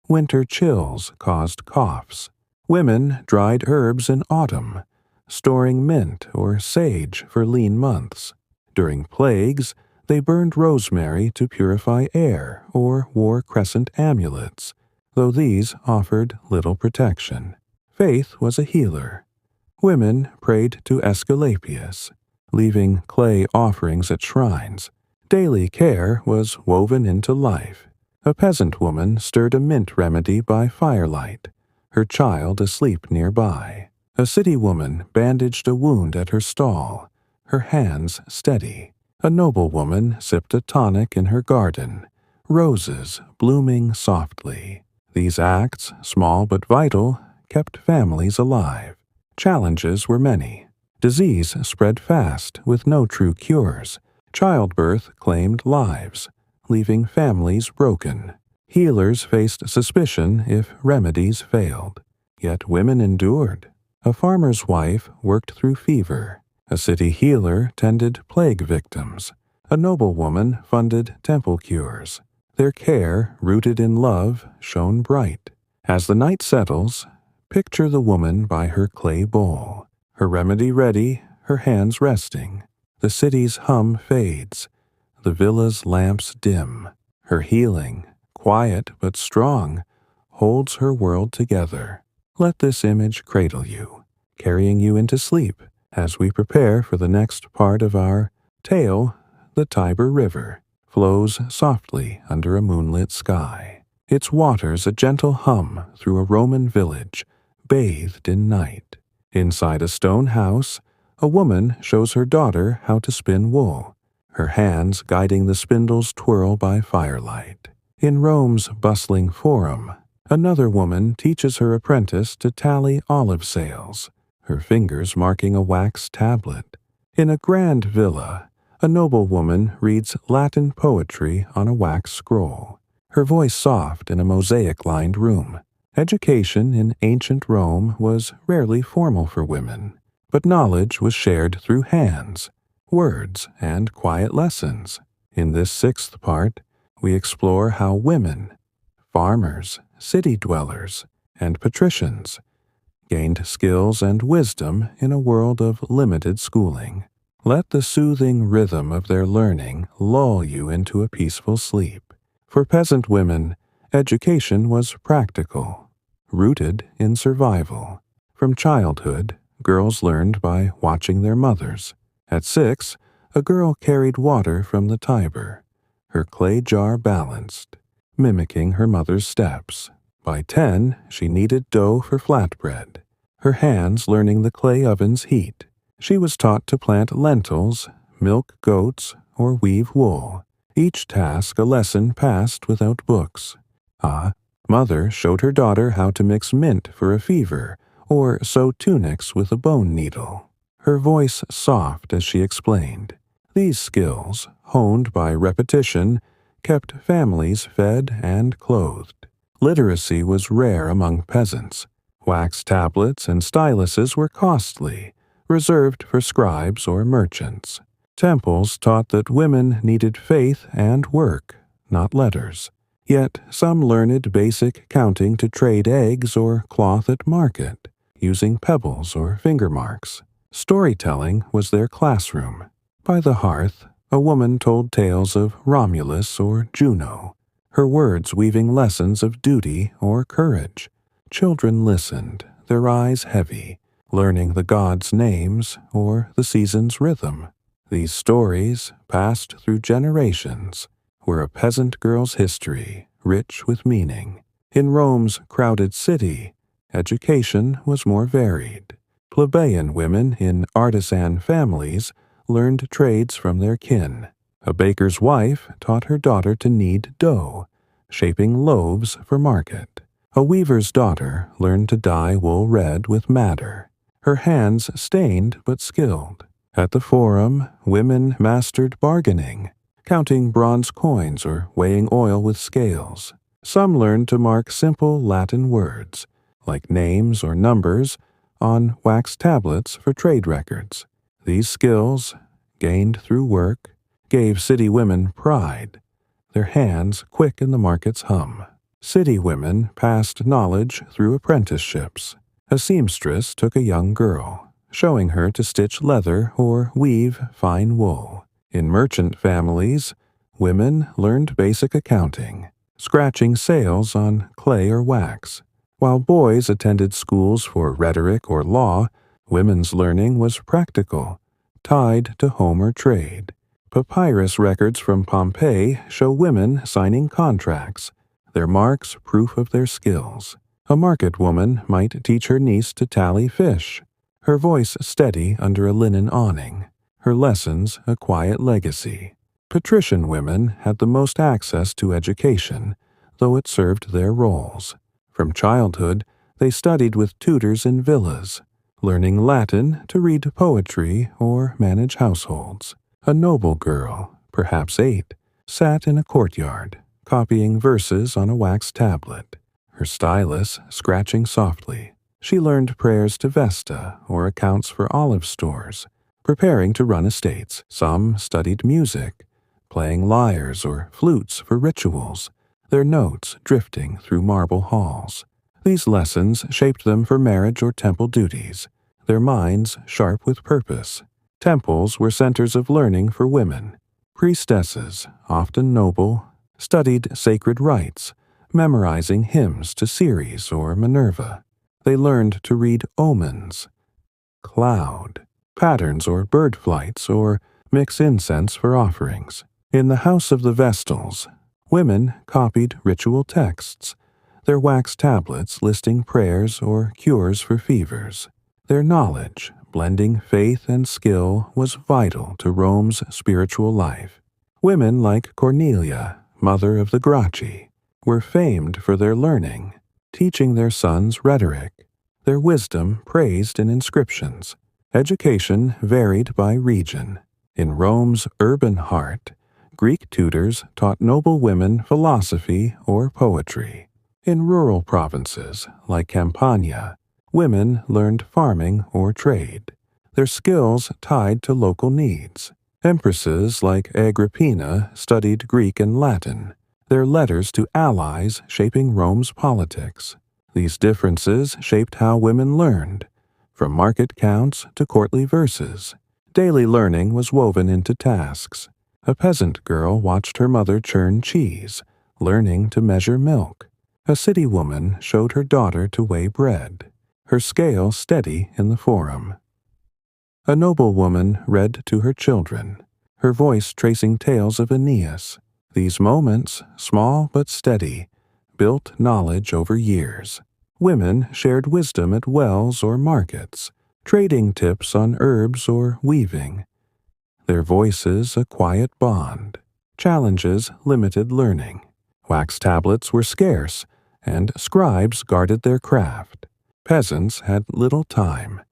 A: Winter chills caused coughs. Women dried herbs in autumn, storing mint or sage for lean months. During plagues, they burned rosemary to purify air or wore crescent amulets, though these offered little protection. Faith was a healer. Women prayed to Aesculapius, leaving clay offerings at shrines. Daily care was woven into life. A peasant woman stirred a mint remedy by firelight, her child asleep nearby. A city woman bandaged a wound at her stall, her hands steady. A noblewoman sipped a tonic in her garden, roses blooming softly. These acts, small but vital, kept families alive. Challenges were many. Disease spread fast with no true cures. Childbirth claimed lives, leaving families broken. Healers faced suspicion if remedies failed. Yet women endured. A farmer's wife worked through fever. A city healer tended plague victims. A noblewoman funded temple cures. Their care, rooted in love, shone bright. As the night settles, picture the woman by her clay bowl, her remedy ready, her hands resting. The city's hum fades, the villa's lamps dim. Her healing, quiet but strong, holds her world together. Let this image cradle you, carrying you into sleep as we prepare for the next part of our tale. The Tiber River flows softly under a moonlit sky. Its waters a gentle hum through a Roman village, bathed in night. Inside a stone house, a woman shows her daughter how to spin wool, her hands guiding the spindle's twirl by firelight. In Rome's bustling forum, another woman teaches her apprentice to tally olive sales, her fingers marking a wax tablet. In a grand villa, a noblewoman reads Latin poetry on a wax scroll, her voice soft in a mosaic-lined room. Education in ancient Rome was rarely formal for women, but knowledge was shared through hands, words, and quiet lessons. In this sixth part, we explore how women, farmers, city dwellers, and patricians gained skills and wisdom in a world of limited schooling. Let the soothing rhythm of their learning lull you into a peaceful sleep. For peasant women, education was practical, rooted in survival. From childhood, girls learned by watching their mothers. At 6, a girl carried water from the Tiber, her clay jar balanced, mimicking her mother's steps. By 10, she kneaded dough for flatbread, her hands learning the clay oven's heat. She was taught to plant lentils, milk goats, or weave wool, each task a lesson passed without books. Mother showed her daughter how to mix mint for a fever, or sew tunics with a bone needle, her voice soft as she explained. These skills, honed by repetition, kept families fed and clothed. Literacy was rare among peasants. Wax tablets and styluses were costly, reserved for scribes or merchants. Temples taught that women needed faith and work, not letters. Yet some learned basic counting to trade eggs or cloth at market, using pebbles or finger marks. Storytelling was their classroom. By the hearth, a woman told tales of Romulus or Juno, her words weaving lessons of duty or courage. Children listened, their eyes heavy, learning the gods' names or the season's rhythm. These stories, passed through generations, were a peasant girl's history, rich with meaning. In Rome's crowded city, education was more varied. Plebeian women in artisan families learned trades from their kin. A baker's wife taught her daughter to knead dough, shaping loaves for market. A weaver's daughter learned to dye wool red with madder, her hands stained but skilled. At the forum, women mastered bargaining, counting bronze coins or weighing oil with scales. Some learned to mark simple Latin words, like names or numbers, on wax tablets for trade records. These skills, gained through work, gave city women pride, their hands quick in the market's hum. City women passed knowledge through apprenticeships. A seamstress took a young girl, showing her to stitch leather or weave fine wool. In merchant families, women learned basic accounting, scratching sails on clay or wax. While boys attended schools for rhetoric or law, women's learning was practical, tied to home or trade. Papyrus records from Pompeii show women signing contracts, their marks proof of their skills. A market woman might teach her niece to tally fish, her voice steady under a linen awning, her lessons a quiet legacy. Patrician women had the most access to education, though it served their roles. From childhood, they studied with tutors in villas, learning Latin to read poetry or manage households. A noble girl, perhaps 8, sat in a courtyard, copying verses on a wax tablet, her stylus scratching softly. She learned prayers to Vesta or accounts for olive stores, preparing to run estates. Some studied music, playing lyres or flutes for rituals, their notes drifting through marble halls. These lessons shaped them for marriage or temple duties, their minds sharp with purpose. Temples were centers of learning for women. Priestesses, often noble, studied sacred rites, memorizing hymns to Ceres or Minerva. They learned to read omens, cloud, patterns or bird flights, or mix incense for offerings. In the house of the Vestals, women copied ritual texts, their wax tablets listing prayers or cures for fevers. Their knowledge, blending faith and skill, was vital to Rome's spiritual life. Women like Cornelia, mother of the Gracchi, were famed for their learning, teaching their sons rhetoric, their wisdom praised in inscriptions. Education varied by region. In Rome's urban heart, Greek tutors taught noble women philosophy or poetry. In rural provinces, like Campania, women learned farming or trade, their skills tied to local needs. Empresses like Agrippina studied Greek and Latin, their letters to allies shaping Rome's politics. These differences shaped how women learned, from market counts to courtly verses. Daily learning was woven into tasks. A peasant girl watched her mother churn cheese, learning to measure milk. A city woman showed her daughter to weigh bread, her scale steady in the forum. A noble woman read to her children, her voice tracing tales of Aeneas. These moments, small but steady, built knowledge over years. Women shared wisdom at wells or markets, trading tips on herbs or weaving. Their voices a quiet bond. Challenges limited learning. Wax tablets were scarce, and scribes guarded their craft. Peasants had little time,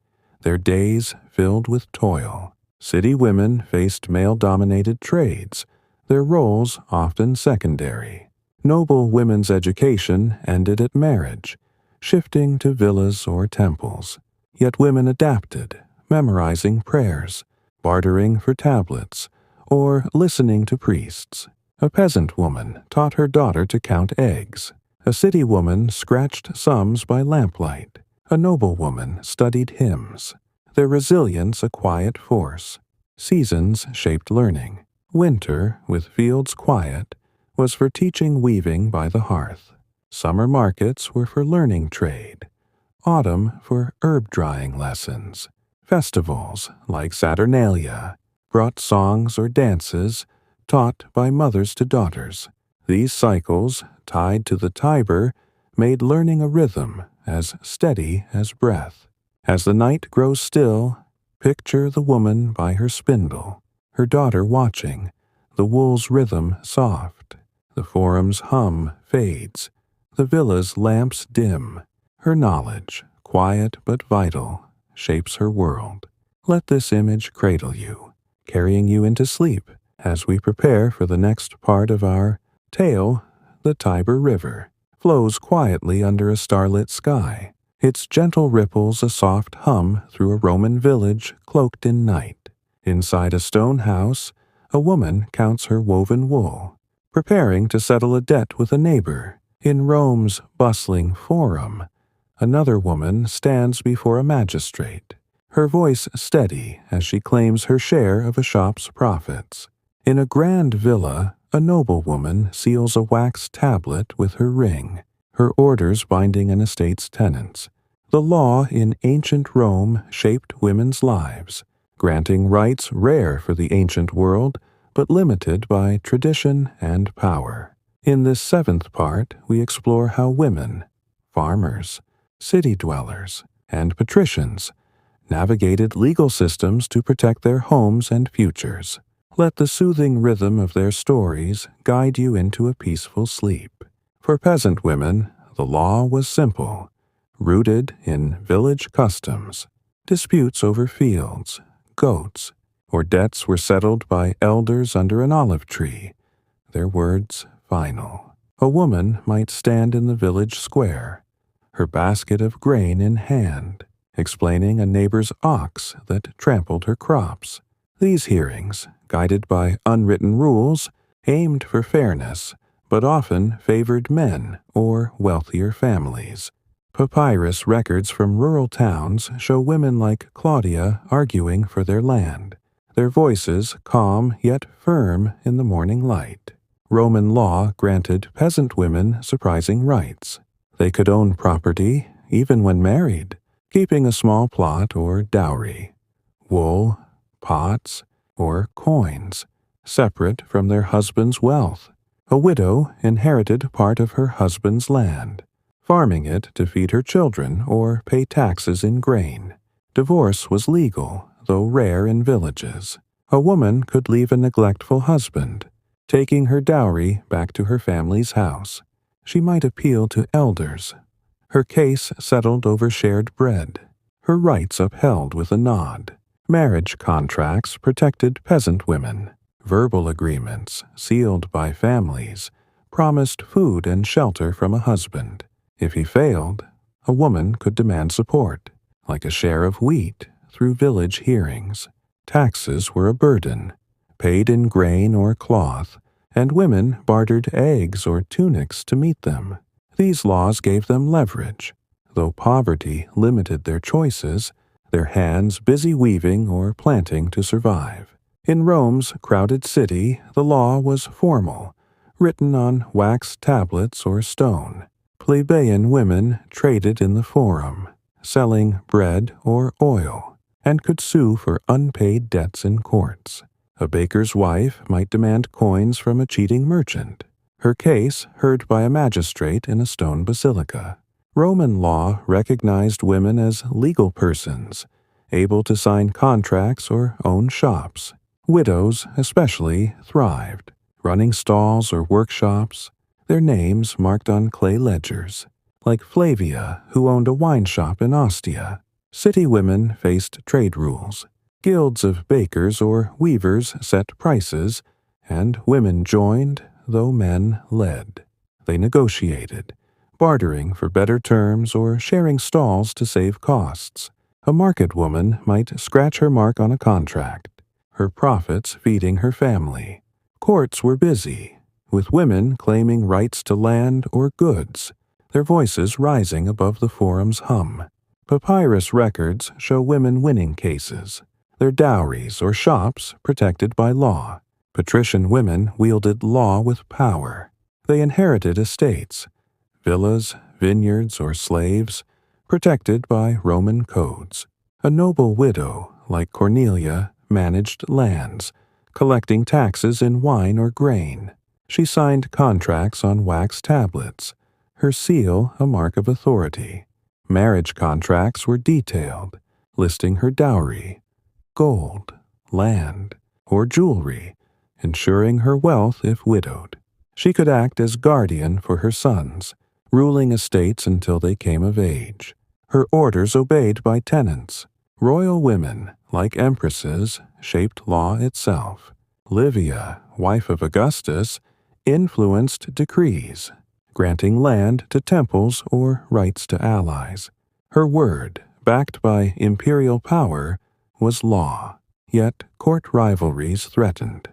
A: their days filled with toil. City women faced male-dominated trades, their roles often secondary. Noble women's education ended at marriage, shifting to villas or temples. Yet women adapted, memorizing prayers, bartering for tablets, or listening to priests. A peasant woman taught her daughter to count eggs. A city woman scratched sums by lamplight. A noble woman studied hymns, their resilience a quiet force. Seasons shaped learning. Winter, with fields quiet, was for teaching weaving by the hearth. Summer markets were for learning trade. Autumn for herb drying lessons. Festivals, like Saturnalia, brought songs or dances taught by mothers to daughters. These cycles, tied to the Tiber, made learning a rhythm as steady as breath. As the night grows still, picture the woman by her spindle, her daughter watching, the wool's rhythm soft. The forum's hum fades, the villa's lamps dim. Her knowledge, quiet but vital, shapes her world. Let this image cradle you, carrying you into sleep as we prepare for the next part of our tale. The Tiber River flows quietly under a starlit sky, its gentle ripples a soft hum through a Roman village cloaked in night. Inside a stone house, a woman counts her woven wool, preparing to settle a debt with a neighbor. In Rome's bustling forum, another woman stands before a magistrate, her voice steady as she claims her share of a shop's profits. In a grand villa, a noble woman seals a wax tablet with her ring, her orders binding an estate's tenants. The law in ancient Rome shaped women's lives, granting rights rare for the ancient world, but limited by tradition and power. In this seventh part, we explore how women, farmers, city dwellers, and patricians navigated legal systems to protect their homes and futures. Let the soothing rhythm of their stories guide you into a peaceful sleep. For peasant women, the law was simple, rooted in village customs. Disputes over fields, goats, or debts were settled by elders under an olive tree, their words final. A woman might stand in the village square, her basket of grain in hand, explaining a neighbor's ox that trampled her crops. These hearings, guided by unwritten rules, aimed for fairness, but often favored men or wealthier families. Papyrus records from rural towns show women like Claudia arguing for their land, their voices calm yet firm in the morning light. Roman law granted peasant women surprising rights. They could own property, even when married, keeping a small plot or dowry, wool, pots, or coins, separate from their husband's wealth. A widow inherited part of her husband's land, farming it to feed her children or pay taxes in grain. Divorce was legal, though rare in villages. A woman could leave a neglectful husband, taking her dowry back to her family's house. She might appeal to elders, her case settled over shared bread, her rights upheld with a nod. Marriage contracts protected peasant women. Verbal agreements, sealed by families, promised food and shelter from a husband. If he failed, a woman could demand support, like a share of wheat, through village hearings. Taxes were a burden, paid in grain or cloth, and women bartered eggs or tunics to meet them. These laws gave them leverage. Though poverty limited their choices, their hands busy weaving or planting to survive. In Rome's crowded city, the law was formal, written on wax tablets or stone. Plebeian women traded in the forum, selling bread or oil, and could sue for unpaid debts in courts. A baker's wife might demand coins from a cheating merchant, her case heard by a magistrate in a stone basilica. Roman law recognized women as legal persons, able to sign contracts or own shops. Widows, especially, thrived, running stalls or workshops, their names marked on clay ledgers, like Flavia, who owned a wine shop in Ostia. City women faced trade rules. Guilds of bakers or weavers set prices, and women joined, though men led. They negotiated, bartering for better terms or sharing stalls to save costs. A market woman might scratch her mark on a contract, her profits feeding her family. Courts were busy, with women claiming rights to land or goods, their voices rising above the forum's hum. Papyrus records show women winning cases, their dowries or shops protected by law. Patrician women wielded law with power. They inherited estates, villas, vineyards, or slaves, protected by Roman codes. A noble widow, like Cornelia, managed lands, collecting taxes in wine or grain. She signed contracts on wax tablets, her seal a mark of authority. Marriage contracts were detailed, listing her dowry, gold, land, or jewelry, ensuring her wealth if widowed. She could act as guardian for her sons, ruling estates until they came of age. Her orders obeyed by tenants. Royal women, like empresses, shaped law itself. Livia, wife of Augustus, influenced decrees, granting land to temples or rights to allies. Her word, backed by imperial power, was law, yet court rivalries threatened.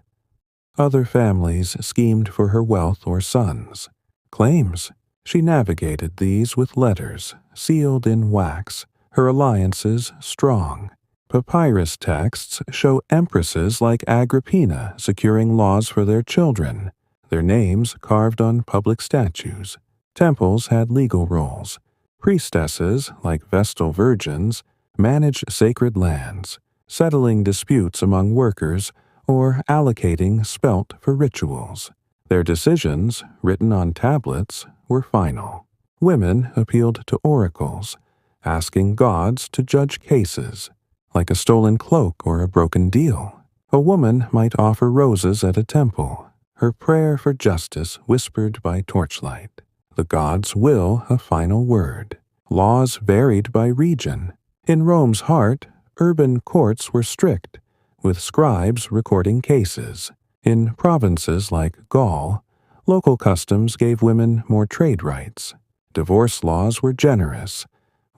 A: Other families schemed for her wealth or sons. Claims. She navigated these with letters, sealed in wax, her alliances strong. Papyrus texts show empresses like Agrippina securing laws for their children, their names carved on public statues. Temples had legal roles. Priestesses, like Vestal virgins, managed sacred lands, settling disputes among workers or allocating spelt for rituals. Their decisions, written on tablets, were final. Women appealed to oracles, asking gods to judge cases, like a stolen cloak or a broken deal. A woman might offer roses at a temple, her prayer for justice whispered by torchlight. The gods' will a final word. Laws varied by region. In Rome's heart, urban courts were strict, with scribes recording cases. In provinces like Gaul, local customs gave women more trade rights. Divorce laws were generous.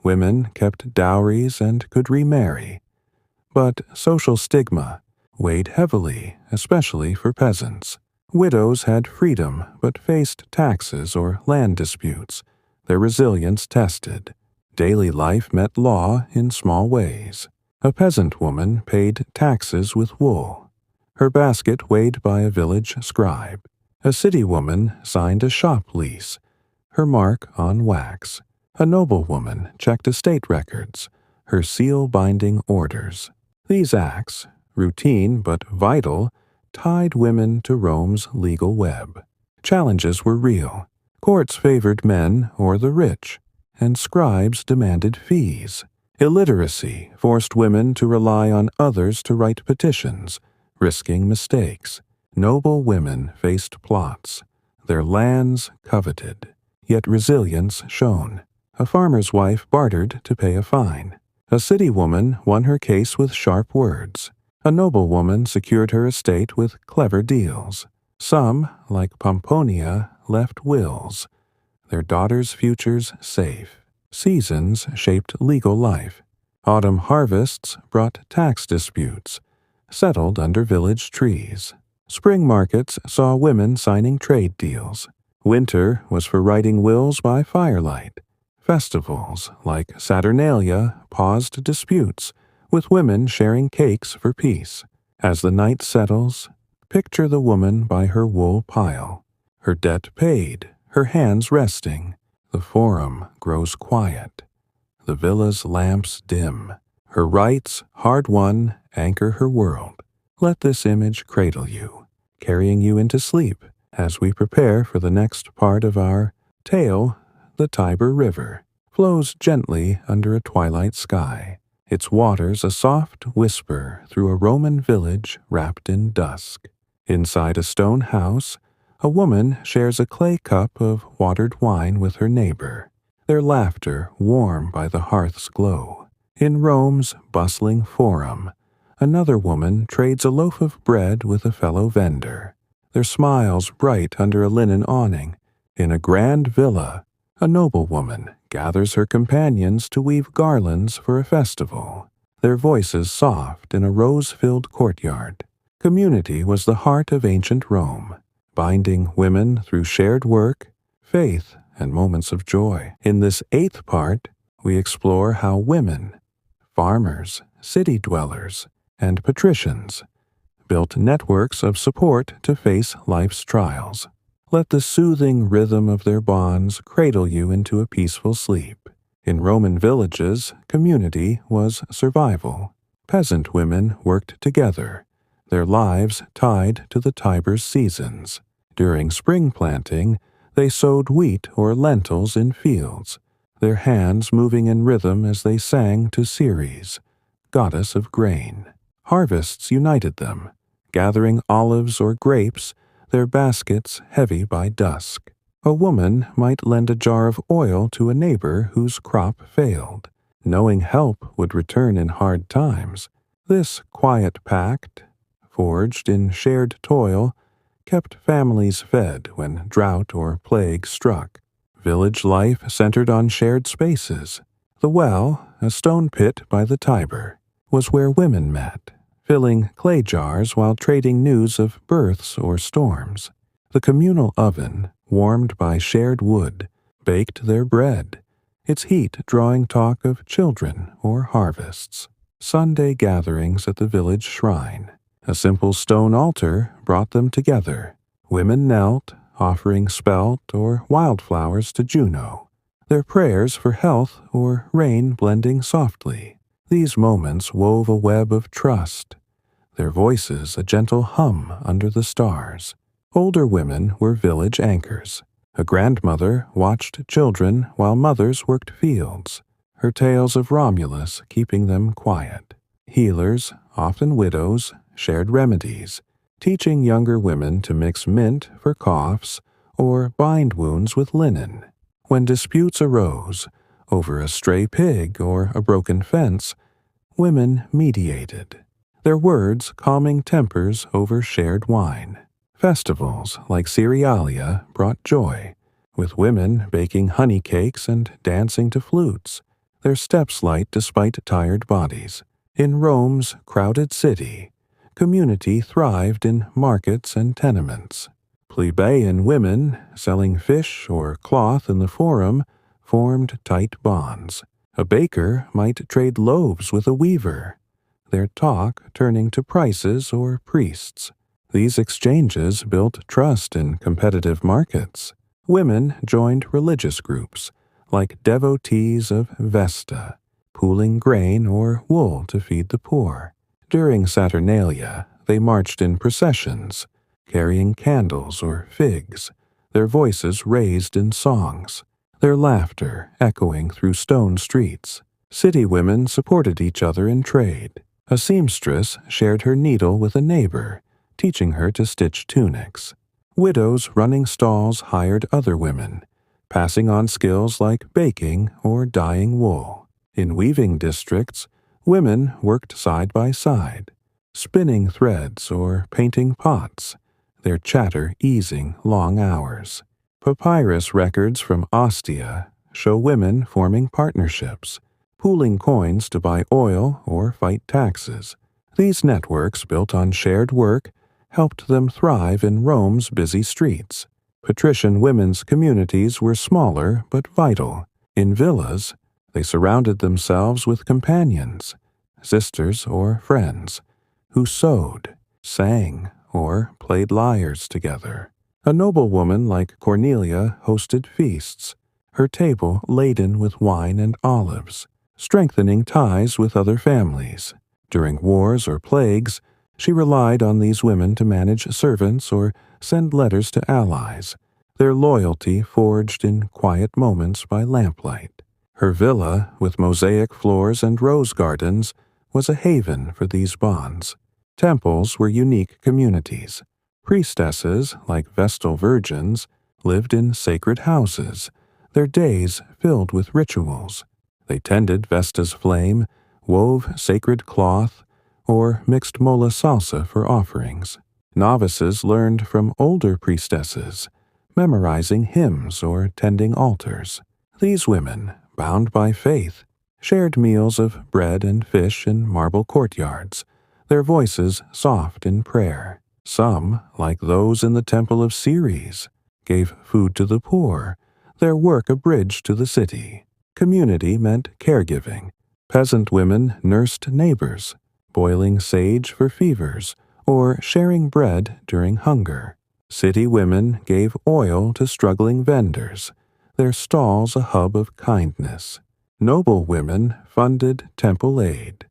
A: Women kept dowries and could remarry. But social stigma weighed heavily, especially for peasants. Widows had freedom but faced taxes or land disputes, their resilience tested. Daily life met law in small ways. A peasant woman paid taxes with wool, her basket weighed by a village scribe. A city woman signed a shop lease, her mark on wax. A noblewoman checked estate records, her seal binding orders. These acts, routine but vital, tied women to Rome's legal web. Challenges were real. Courts favored men or the rich, and scribes demanded fees. Illiteracy forced women to rely on others to write petitions, risking mistakes. Noble women faced plots, their lands coveted, yet resilience shone. A farmer's wife bartered to pay a fine. A city woman won her case with sharp words. A noblewoman secured her estate with clever deals. Some, like Pomponia, left wills, their daughters' futures safe. Seasons shaped legal life. Autumn harvests brought tax disputes, settled under village trees. Spring markets saw women signing trade deals. Winter was for writing wills by firelight. Festivals, like Saturnalia, paused disputes, with women sharing cakes for peace. As the night settles, picture the woman by her wool pile, her debt paid, her hands resting. The forum grows quiet. The villa's lamps dim. Her rights, hard-won, anchor her world. Let this image cradle you, carrying you into sleep as we prepare for the next part of our tale. The Tiber River flows gently under a twilight sky, its waters a soft whisper through a Roman village wrapped in dusk. Inside a stone house, a woman shares a clay cup of watered wine with her neighbor, their laughter warm by the hearth's glow. In Rome's bustling forum, another woman trades a loaf of bread with a fellow vendor, their smiles bright under a linen awning. In a grand villa, a noblewoman gathers her companions to weave garlands for a festival, their voices soft in a rose-filled courtyard. Community was the heart of ancient Rome, binding women through shared work, faith, and moments of joy. In this 8th part, we explore how women, farmers, city dwellers, and patricians built networks of support to face life's trials. Let the soothing rhythm of their bonds cradle you into a peaceful sleep. In Roman villages, community was survival. Peasant women worked together, their lives tied to the Tiber's seasons. During spring planting, they sowed wheat or lentils in fields, their hands moving in rhythm as they sang to Ceres, goddess of grain. Harvests united them, gathering olives or grapes, their baskets heavy by dusk. A woman might lend a jar of oil to a neighbor whose crop failed, knowing help would return in hard times. This quiet pact, forged in shared toil, kept families fed when drought or plague struck. Village life centered on shared spaces. The well, a stone pit by the Tiber, was where women met, filling clay jars while trading news of births or storms. The communal oven, warmed by shared wood, baked their bread, its heat drawing talk of children or harvests. Sunday gatherings at the village shrine. A simple stone altar brought them together. Women knelt, offering spelt or wildflowers to Juno, their prayers for health or rain blending softly. These moments wove a web of trust. their voices a gentle hum under the stars. Older women were village anchors. A grandmother watched children while mothers worked fields, her tales of Romulus keeping them quiet. Healers, often widows, shared remedies, teaching younger women to mix mint for coughs or bind wounds with linen. When disputes arose over a stray pig or a broken fence, women mediated, their words calming tempers over shared wine. Festivals like Cerealia brought joy, with women baking honey cakes and dancing to flutes, their steps light despite tired bodies. In Rome's crowded city, community thrived in markets and tenements. Plebeian women, selling fish or cloth in the forum, formed tight bonds. A baker might trade loaves with a weaver, their talk turning to prices or priests. These exchanges built trust in competitive markets. Women joined religious groups, like devotees of Vesta, pooling grain or wool to feed the poor. During Saturnalia, they marched in processions, carrying candles or figs, their voices raised in songs, their laughter echoing through stone streets. City women supported each other in trade. A seamstress shared her needle with a neighbor, teaching her to stitch tunics. Widows running stalls hired other women, passing on skills like baking or dyeing wool. In weaving districts, women worked side by side, spinning threads or painting pots, their chatter easing long hours. Papyrus records from Ostia show women forming partnerships, pooling coins to buy oil or fight taxes. These networks, built on shared work, helped them thrive in Rome's busy streets. Patrician women's communities were smaller but vital. In villas, they surrounded themselves with companions, sisters or friends, who sewed, sang, or played lyres together. A noblewoman like Cornelia hosted feasts, her table laden with wine and olives, strengthening ties with other families. During wars or plagues, she relied on these women to manage servants or send letters to allies, their loyalty forged in quiet moments by lamplight. Her villa, with mosaic floors and rose gardens, was a haven for these bonds. Temples were unique communities. Priestesses, like Vestal virgins, lived in sacred houses, their days filled with rituals. They tended Vesta's flame, wove sacred cloth, or mixed mola salsa for offerings. Novices learned from older priestesses, memorizing hymns or tending altars. These women, bound by faith, shared meals of bread and fish in marble courtyards, their voices soft in prayer. Some, like those in the temple of Ceres, gave food to the poor, their work a bridge to the city. Community meant caregiving. Peasant women nursed neighbors, boiling sage for fevers, or sharing bread during hunger. City women gave oil to struggling vendors, their stalls a hub of kindness. Noble women funded temple aid,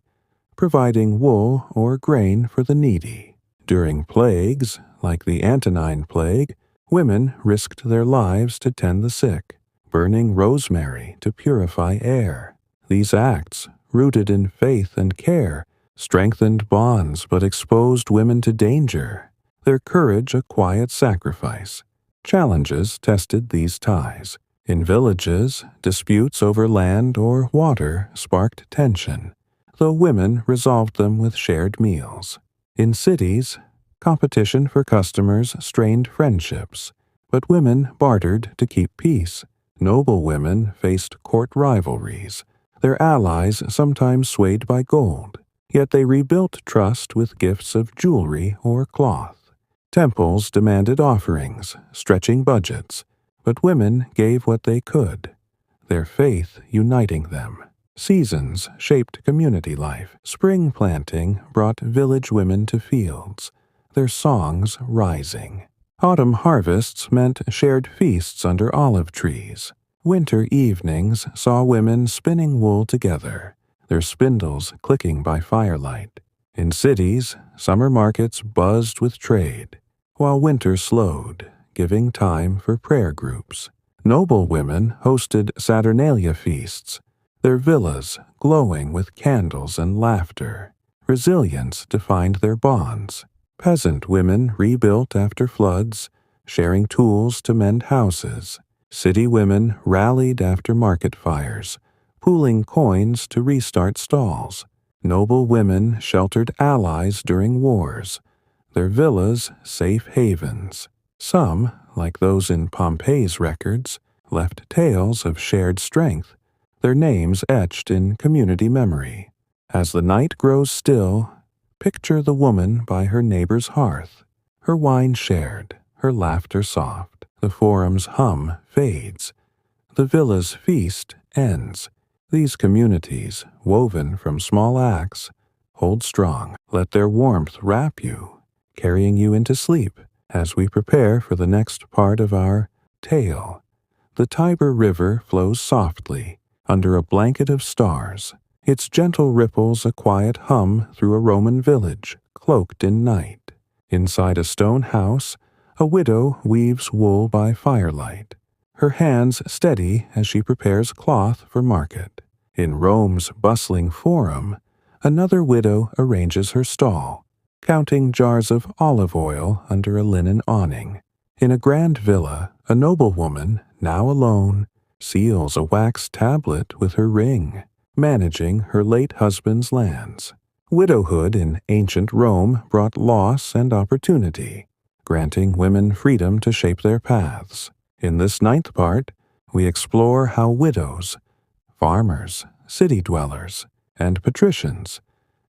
A: providing wool or grain for the needy. During plagues, like the Antonine Plague, women risked their lives to tend the sick, burning rosemary to purify air. These acts, rooted in faith and care, strengthened bonds but exposed women to danger, their courage a quiet sacrifice. Challenges tested these ties. In villages, disputes over land or water sparked tension, though women resolved them with shared meals. In cities, competition for customers strained friendships, but women bartered to keep peace. Noble women faced court rivalries, their allies sometimes swayed by gold, yet they rebuilt trust with gifts of jewelry or cloth. Temples demanded offerings, stretching budgets, but women gave what they could, their faith uniting them. Seasons shaped community life. Spring planting brought village women to fields, their songs rising. Autumn harvests meant shared feasts under olive trees. Winter evenings saw women spinning wool together, their spindles clicking by firelight. In cities, summer markets buzzed with trade, while winter slowed, giving time for prayer groups. Noble women hosted Saturnalia feasts, their villas glowing with candles and laughter. Resilience defined their bonds. Peasant women rebuilt after floods, sharing tools to mend houses. City women rallied after market fires, pooling coins to restart stalls. Noble women sheltered allies during wars, their villas safe havens. Some, like those in Pompey's records, left tales of shared strength, their names etched in community memory. As the night grows still, picture the woman by her neighbor's hearth, her wine shared, her laughter soft. The forum's hum fades, the villa's feast ends. These communities, woven from small acts, hold strong. Let their warmth wrap you, carrying you into sleep as we prepare for the next part of our tale. The Tiber River flows softly under a blanket of stars, its gentle ripples a quiet hum through a Roman village cloaked in night. Inside a stone house, a widow weaves wool by firelight, her hands steady as she prepares cloth for market. In Rome's bustling forum, another widow arranges her stall, counting jars of olive oil under a linen awning. In a grand villa, a noblewoman, now alone, seals a wax tablet with her ring, managing her late husband's lands. Widowhood in ancient Rome brought loss and opportunity, granting women freedom to shape their paths. In this ninth part, we explore how widows, farmers, city dwellers, and patricians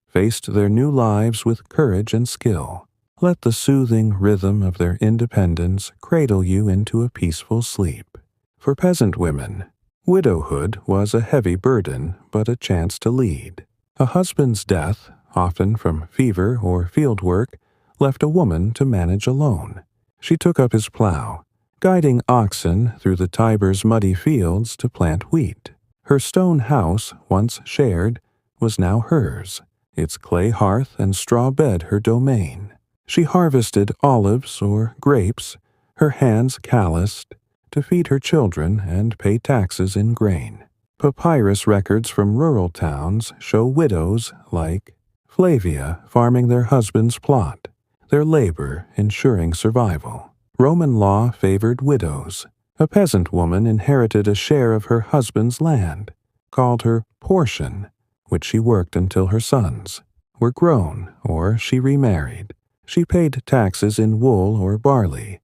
A: faced their new lives with courage and skill. Let the soothing rhythm of their independence cradle you into a peaceful sleep. For peasant women, widowhood was a heavy burden, but a chance to lead. A husband's death, often from fever or field work, left a woman to manage alone. She took up his plow, guiding oxen through the Tiber's muddy fields to plant wheat. Her stone house, once shared, was now hers, its clay hearth and straw bed her domain. She harvested olives or grapes, her hands calloused, to feed her children and pay taxes in grain. Papyrus records from rural towns show widows like Flavia farming their husband's plot, their labor ensuring survival. Roman law favored widows. A peasant woman inherited a share of her husband's land, called her portion, which she worked until her sons were grown or she remarried. She paid taxes in wool or barley,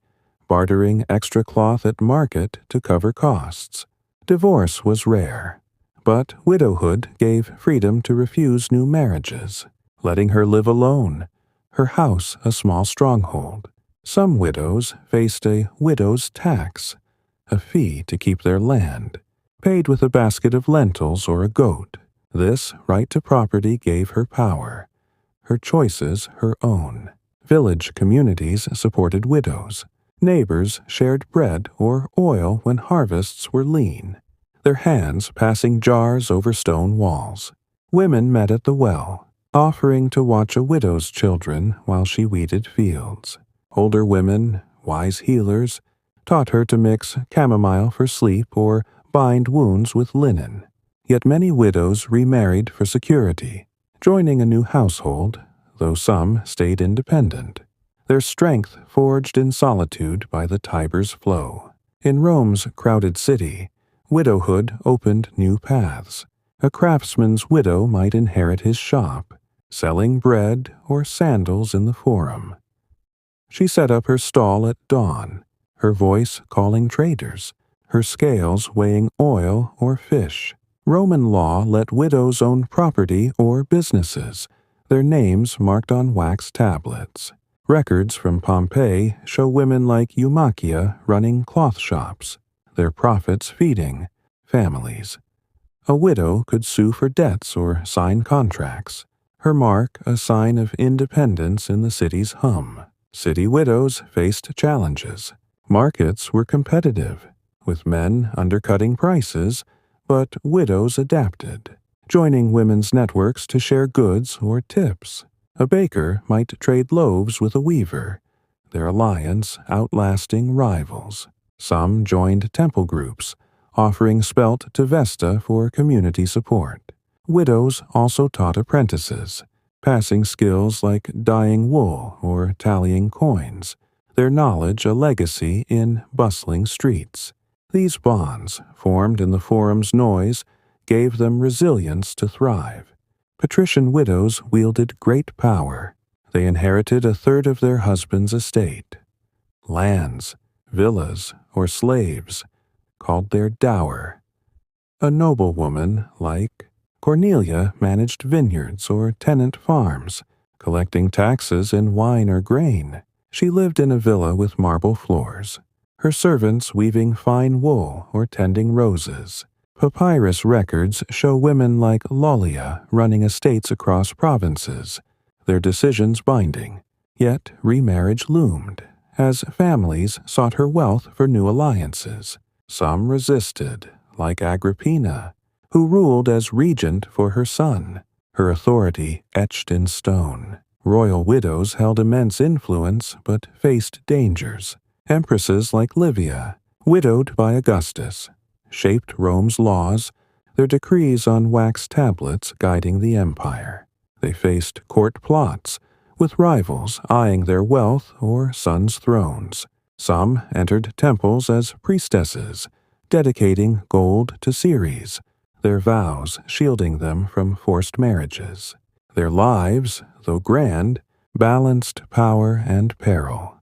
A: bartering extra cloth at market to cover costs. Divorce was rare, but widowhood gave freedom to refuse new marriages, letting her live alone, her house a small stronghold. Some widows faced a widow's tax, a fee to keep their land, paid with a basket of lentils or a goat. This right to property gave her power, her choices her own. Village communities supported widows. Neighbors shared bread or oil when harvests were lean, their hands passing jars over stone walls. Women met at the well, offering to watch a widow's children while she weeded fields. Older women, wise healers, taught her to mix chamomile for sleep or bind wounds with linen. Yet many widows remarried for security, joining a new household, though some stayed independent, their strength forged in solitude by the Tiber's flow. In Rome's crowded city, widowhood opened new paths. A craftsman's widow might inherit his shop, selling bread or sandals in the forum. She set up her stall at dawn, her voice calling traders, her scales weighing oil or fish. Roman law let widows own property or businesses, their names marked on wax tablets. Records from Pompeii show women like Eumachia running cloth shops, their profits feeding families. A widow could sue for debts or sign contracts, her mark a sign of independence in the city's hum. City widows faced challenges. Markets were competitive, with men undercutting prices, but widows adapted, joining women's networks to share goods or tips. A baker might trade loaves with a weaver, their alliance outlasting rivals. Some joined temple groups, offering spelt to Vesta for community support. Widows also taught apprentices, passing skills like dyeing wool or tallying coins, their knowledge a legacy in bustling streets. These bonds, formed in the forum's noise, gave them resilience to thrive. Patrician widows wielded great power. They inherited a third of their husband's estate. Lands, villas, or slaves, called their dower. A noblewoman, like Cornelia, managed vineyards or tenant farms, collecting taxes in wine or grain. She lived in a villa with marble floors, her servants weaving fine wool or tending roses. Papyrus records show women like Lollia running estates across provinces, their decisions binding. Yet remarriage loomed, as families sought her wealth for new alliances. Some resisted, like Agrippina, who ruled as regent for her son, her authority etched in stone. Royal widows held immense influence but faced dangers. Empresses like Livia, widowed by Augustus, shaped Rome's laws, their decrees on wax tablets guiding the empire. They faced court plots, with rivals eyeing their wealth or sons' thrones. Some entered temples as priestesses, dedicating gold to Ceres, their vows shielding them from forced marriages. Their lives, though grand, balanced power and peril.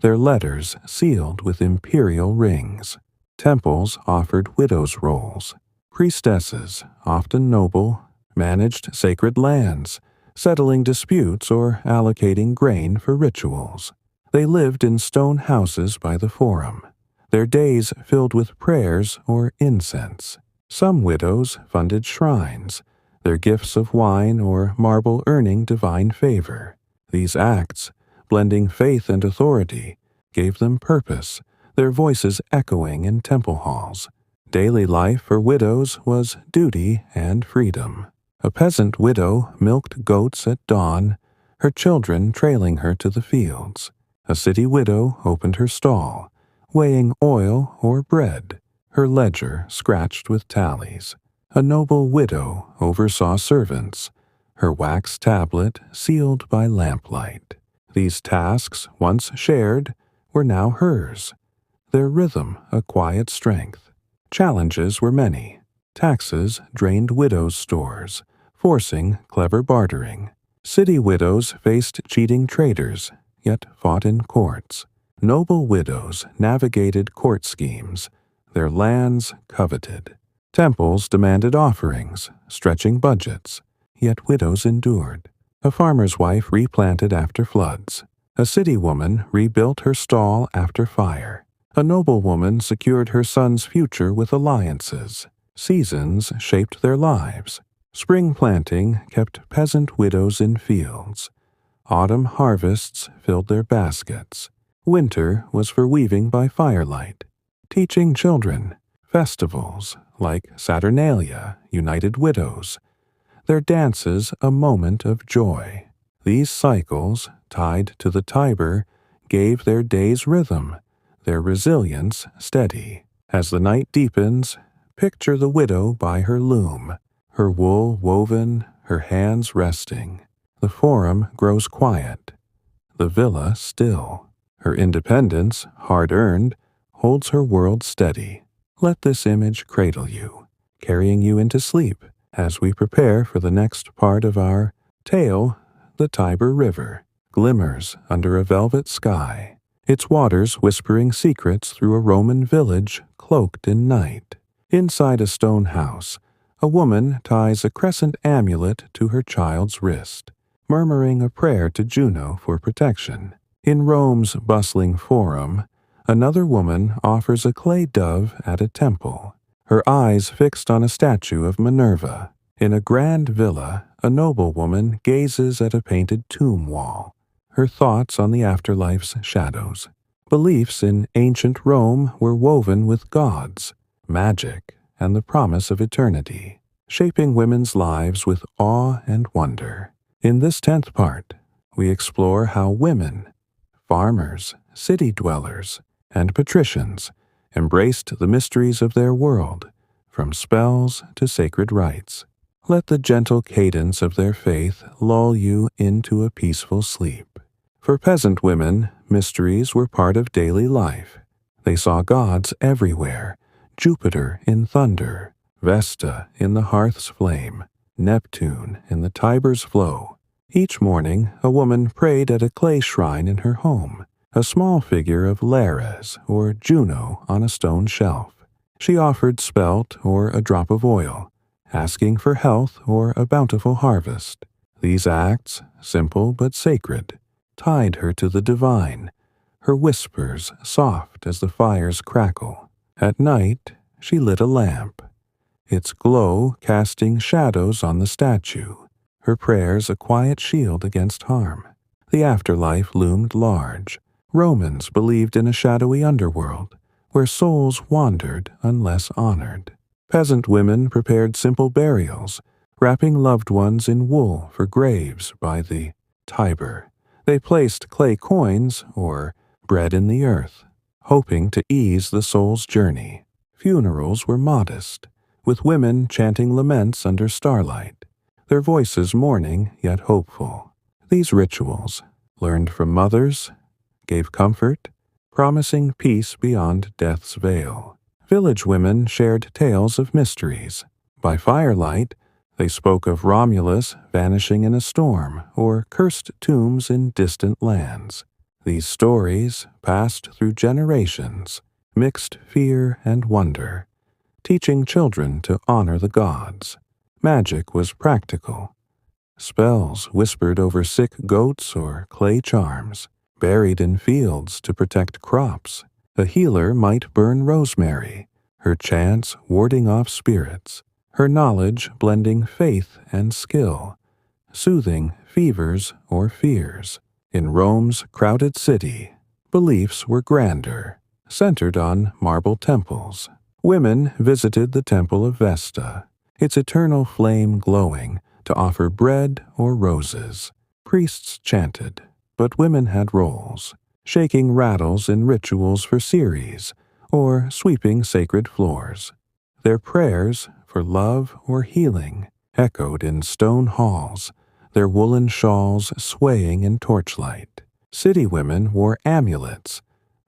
A: Their letters sealed with imperial rings. Temples offered widows' roles. Priestesses, often noble, managed sacred lands, settling disputes or allocating grain for rituals. They lived in stone houses by the forum, their days filled with prayers or incense. Some widows funded shrines, their gifts of wine or marble earning divine favor. These acts, blending faith and authority, gave them purpose, their voices echoing in temple halls. Daily life for widows was duty and freedom. A peasant widow milked goats at dawn, her children trailing her to the fields. A city widow opened her stall, weighing oil or bread, her ledger scratched with tallies. A noble widow oversaw servants, her wax tablet sealed by lamplight. These tasks, once shared, were now hers, their rhythm a quiet strength. Challenges were many. Taxes drained widows' stores, forcing clever bartering. City widows faced cheating traders, yet fought in courts. Noble widows navigated court schemes, their lands coveted. Temples demanded offerings, stretching budgets, yet widows endured. A farmer's wife replanted after floods. A city woman rebuilt her stall after fire. A noblewoman secured her son's future with alliances. Seasons shaped their lives. Spring planting kept peasant widows in fields. Autumn harvests filled their baskets. Winter was for weaving by firelight. Teaching children. Festivals, like Saturnalia, united widows. Their dances a moment of joy. These cycles, tied to the Tiber, gave their days rhythm, their resilience steady. As the night deepens, picture the widow by her loom, her wool woven, her hands resting. The forum grows quiet, the villa still. Her independence, hard-earned, holds her world steady. Let this image cradle you, carrying you into sleep as we prepare for the next part of our tale. The Tiber River glimmers under a velvet sky, its waters whispering secrets through a Roman village cloaked in night. Inside a stone house, a woman ties a crescent amulet to her child's wrist, murmuring a prayer to Juno for protection. In Rome's bustling forum, another woman offers a clay dove at a temple, her eyes fixed on a statue of Minerva. In a grand villa, a noblewoman gazes at a painted tomb wall, her thoughts on the afterlife's shadows. Beliefs in ancient Rome were woven with gods, magic, and the promise of eternity, shaping women's lives with awe and wonder. In this 10th part, we explore how women, farmers, city dwellers, and patricians embraced the mysteries of their world, from spells to sacred rites. Let the gentle cadence of their faith lull you into a peaceful sleep. For peasant women, mysteries were part of daily life. They saw gods everywhere, Jupiter in thunder, Vesta in the hearth's flame, Neptune in the Tiber's flow. Each morning, a woman prayed at a clay shrine in her home, a small figure of Lares or Juno on a stone shelf. She offered spelt or a drop of oil, asking for health or a bountiful harvest. These acts, simple but sacred, tied her to the divine, her whispers soft as the fire's crackle. At night, she lit a lamp, its glow casting shadows on the statue, her prayers a quiet shield against harm. The afterlife loomed large. Romans believed in a shadowy underworld, where souls wandered unless honored. Peasant women prepared simple burials, wrapping loved ones in wool for graves by the Tiber. They placed clay coins or bread in the earth, hoping to ease the soul's journey. Funerals were modest, with women chanting laments under starlight, their voices mourning yet hopeful. These rituals, learned from mothers, gave comfort, promising peace beyond death's veil. Village women shared tales of mysteries. By firelight, they spoke of Romulus vanishing in a storm or cursed tombs in distant lands. These stories passed through generations, mixed fear and wonder, teaching children to honor the gods. Magic was practical. Spells whispered over sick goats or clay charms, buried in fields to protect crops. A healer might burn rosemary, her chants warding off spirits, her knowledge blending faith and skill, soothing fevers or fears. In Rome's crowded city, beliefs were grander, centered on marble temples. Women visited the temple of Vesta, its eternal flame glowing, to offer bread or roses. Priests chanted, but women had roles, shaking rattles in rituals for Ceres, or sweeping sacred floors. Their prayers for love or healing echoed in stone halls, their woolen shawls swaying in torchlight. City women wore amulets,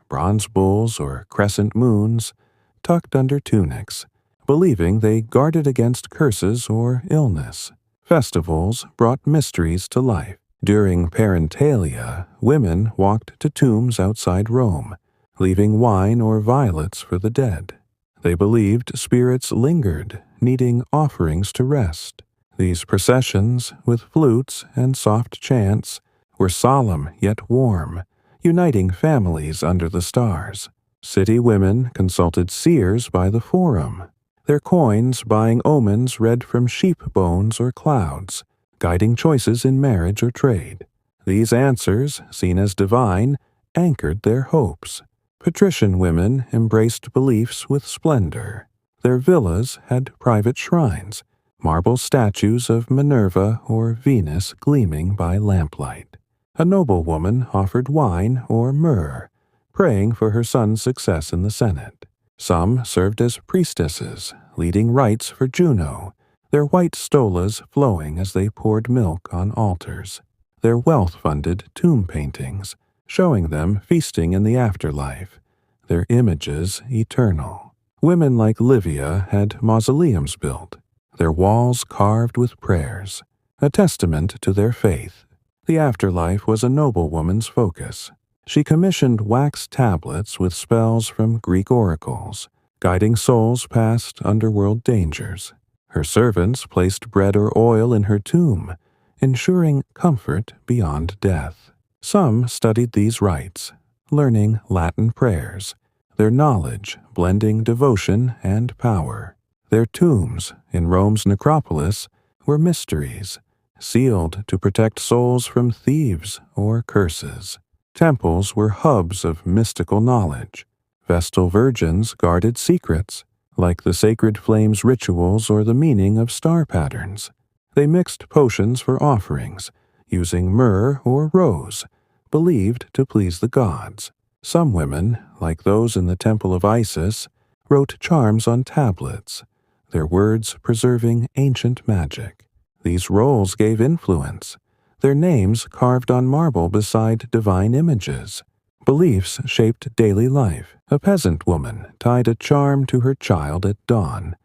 A: bronze bulls or crescent moons, tucked under tunics, believing they guarded against curses or illness. Festivals brought mysteries to life. During Parentalia, women walked to tombs outside Rome, leaving wine or violets for the dead. They believed spirits lingered, needing offerings to rest. These processions, with flutes and soft chants, were solemn yet warm, uniting families under the stars. City women consulted seers by the forum, their coins buying omens read from sheep bones or clouds, guiding choices in marriage or trade. These answers, seen as divine, anchored their hopes. Patrician women embraced beliefs with splendor. Their villas had private shrines, marble statues of Minerva or Venus gleaming by lamplight. A noblewoman offered wine or myrrh, praying for her son's success in the Senate. Some served as priestesses, leading rites for Juno, their white stolas flowing as they poured milk on altars. Their wealth funded tomb paintings, showing them feasting in the afterlife, their images eternal. Women like Livia had mausoleums built, their walls carved with prayers, a testament to their faith. The afterlife was a noblewoman's focus. She commissioned wax tablets with spells from Greek oracles, guiding souls past underworld dangers. Her servants placed bread or oil in her tomb, ensuring comfort beyond death. Some studied these rites, learning Latin prayers, their knowledge blending devotion and power. Their tombs, in Rome's necropolis, were mysteries, sealed to protect souls from thieves or curses. Temples were hubs of mystical knowledge. Vestal virgins guarded secrets, like the sacred flames rituals or the meaning of star patterns. They mixed potions for offerings, using myrrh or rose, believed to please the gods. Some women, like those in the temple of Isis, wrote charms on tablets, their words preserving ancient magic. These roles gave influence, their names carved on marble beside divine images. Beliefs shaped daily life. A peasant woman tied a charm to her child at dawn,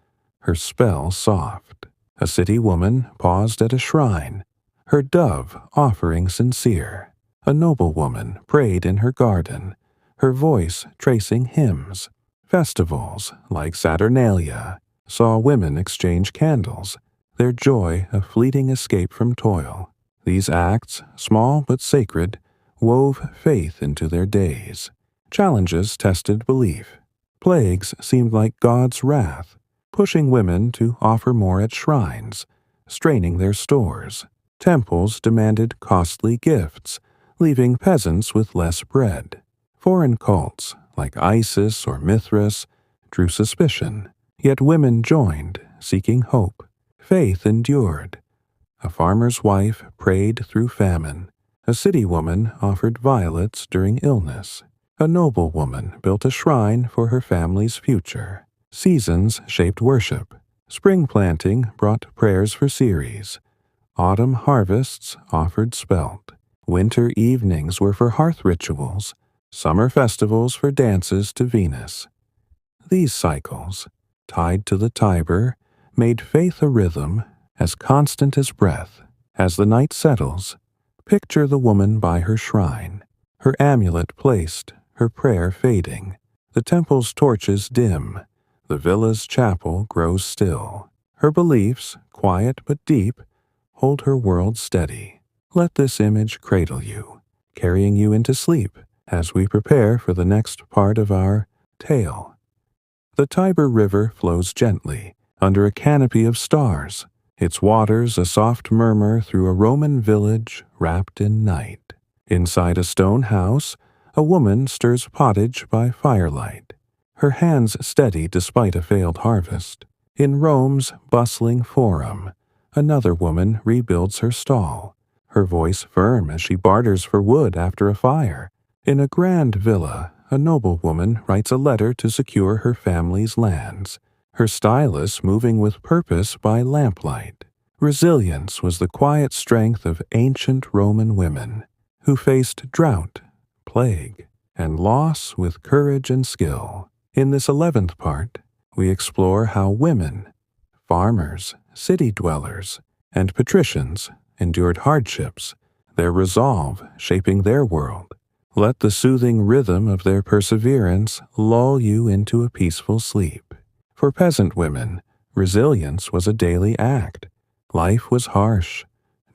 A: her spell soft. A city woman paused at a shrine, her dove offering sincere. A noble woman prayed in her garden, her voice tracing hymns. Festivals, like Saturnalia, saw women exchange candles, their joy a fleeting escape from toil. These acts, small but sacred, wove faith into their days. Challenges tested belief. Plagues seemed like God's wrath, pushing women to offer more at shrines, straining their stores. Temples demanded costly gifts, leaving peasants with less bread. Foreign cults, like Isis or Mithras, drew suspicion, yet women joined, seeking hope. Faith endured. A farmer's wife prayed through famine. A city woman offered violets during illness. A noble woman built a shrine for her family's future. Seasons shaped worship. Spring planting brought prayers for Ceres. Autumn harvests offered spelt. Winter evenings were for hearth rituals. Summer festivals for dances to Venus. These cycles, tied to the Tiber, made faith a rhythm as constant as breath. As the night settles, picture the woman by her shrine, her amulet placed, her prayer fading. The temple's torches dim, the villa's chapel grows still. Her beliefs, quiet but deep, hold her world steady. Let this image cradle you, carrying you into sleep as we prepare for the next part of our tale. The Tiber River flows gently under a canopy of stars, its waters a soft murmur through a Roman village wrapped in night. Inside a stone house, a woman stirs pottage by firelight, her hands steady despite a failed harvest. In Rome's bustling forum, another woman rebuilds her stall, her voice firm as she barters for wood after a fire. In a grand villa, a noblewoman writes a letter to secure her family's lands, her stylus moving with purpose by lamplight. Resilience was the quiet strength of ancient Roman women, who faced drought, plague, and loss with courage and skill. In this 11th part, we explore how women, farmers, city dwellers, and patricians endured hardships, their resolve shaping their world. Let the soothing rhythm of their perseverance lull you into a peaceful sleep. For peasant women, resilience was a daily act. Life was harsh.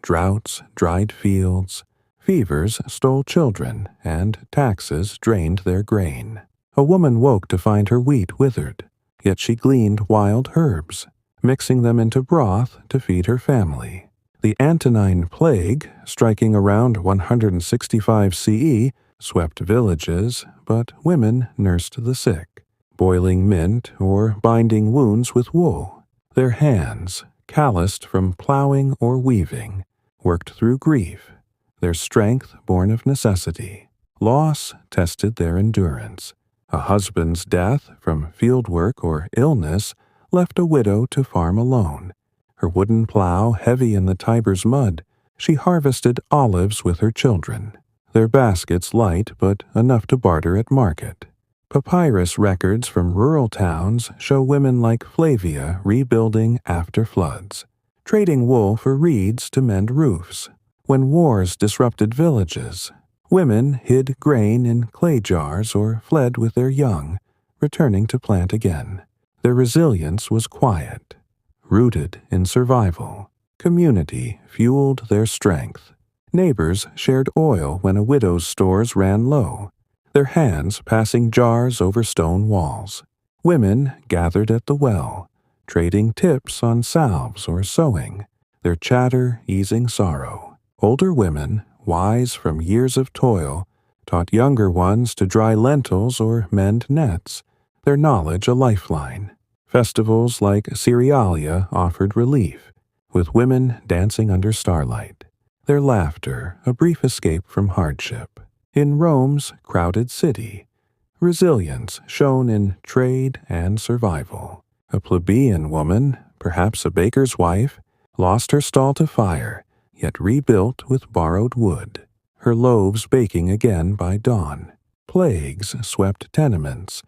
A: Droughts dried fields, fevers stole children, and taxes drained their grain. A woman woke to find her wheat withered, yet she gleaned wild herbs, mixing them into broth to feed her family. The Antonine Plague, striking around 165 CE, swept villages, but women nursed the sick, boiling mint or binding wounds with wool. Their hands, calloused from plowing or weaving, worked through grief, their strength born of necessity. Loss tested their endurance. A husband's death from fieldwork or illness left a widow to farm alone. Her wooden plow heavy in the Tiber's mud, she harvested olives with her children, their baskets light but enough to barter at market. Papyrus records from rural towns show women like Flavia rebuilding after floods, trading wool for reeds to mend roofs. When wars disrupted villages, women hid grain in clay jars or fled with their young, returning to plant again. Their resilience was quiet, rooted in survival. Community fueled their strength. Neighbors shared oil when a widow's stores ran low, their hands passing jars over stone walls. Women gathered at the well, trading tips on salves or sewing, their chatter easing sorrow. Older women, wise from years of toil, taught younger ones to dry lentils or mend nets, their knowledge a lifeline. Festivals like Cerealia offered relief, with women dancing under starlight. their laughter a brief escape from hardship. In Rome's crowded city, resilience shone in trade and survival. A plebeian woman, perhaps a baker's wife, lost her stall to fire, yet rebuilt with borrowed wood, her loaves baking again by dawn. Plagues swept tenements,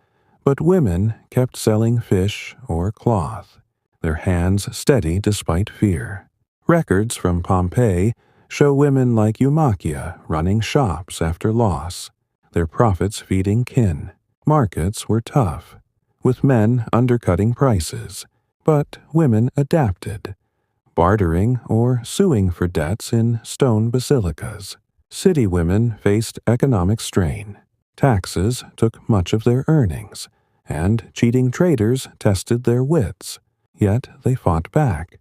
A: but women kept selling fish or cloth, their hands steady despite fear. Records from Pompeii show women like Eumachia running shops after loss, their profits feeding kin. Markets were tough, with men undercutting prices, but women adapted, bartering or suing for debts in stone basilicas. City women faced economic strain. Taxes took much of their earnings, and cheating traders tested their wits. Yet they fought back,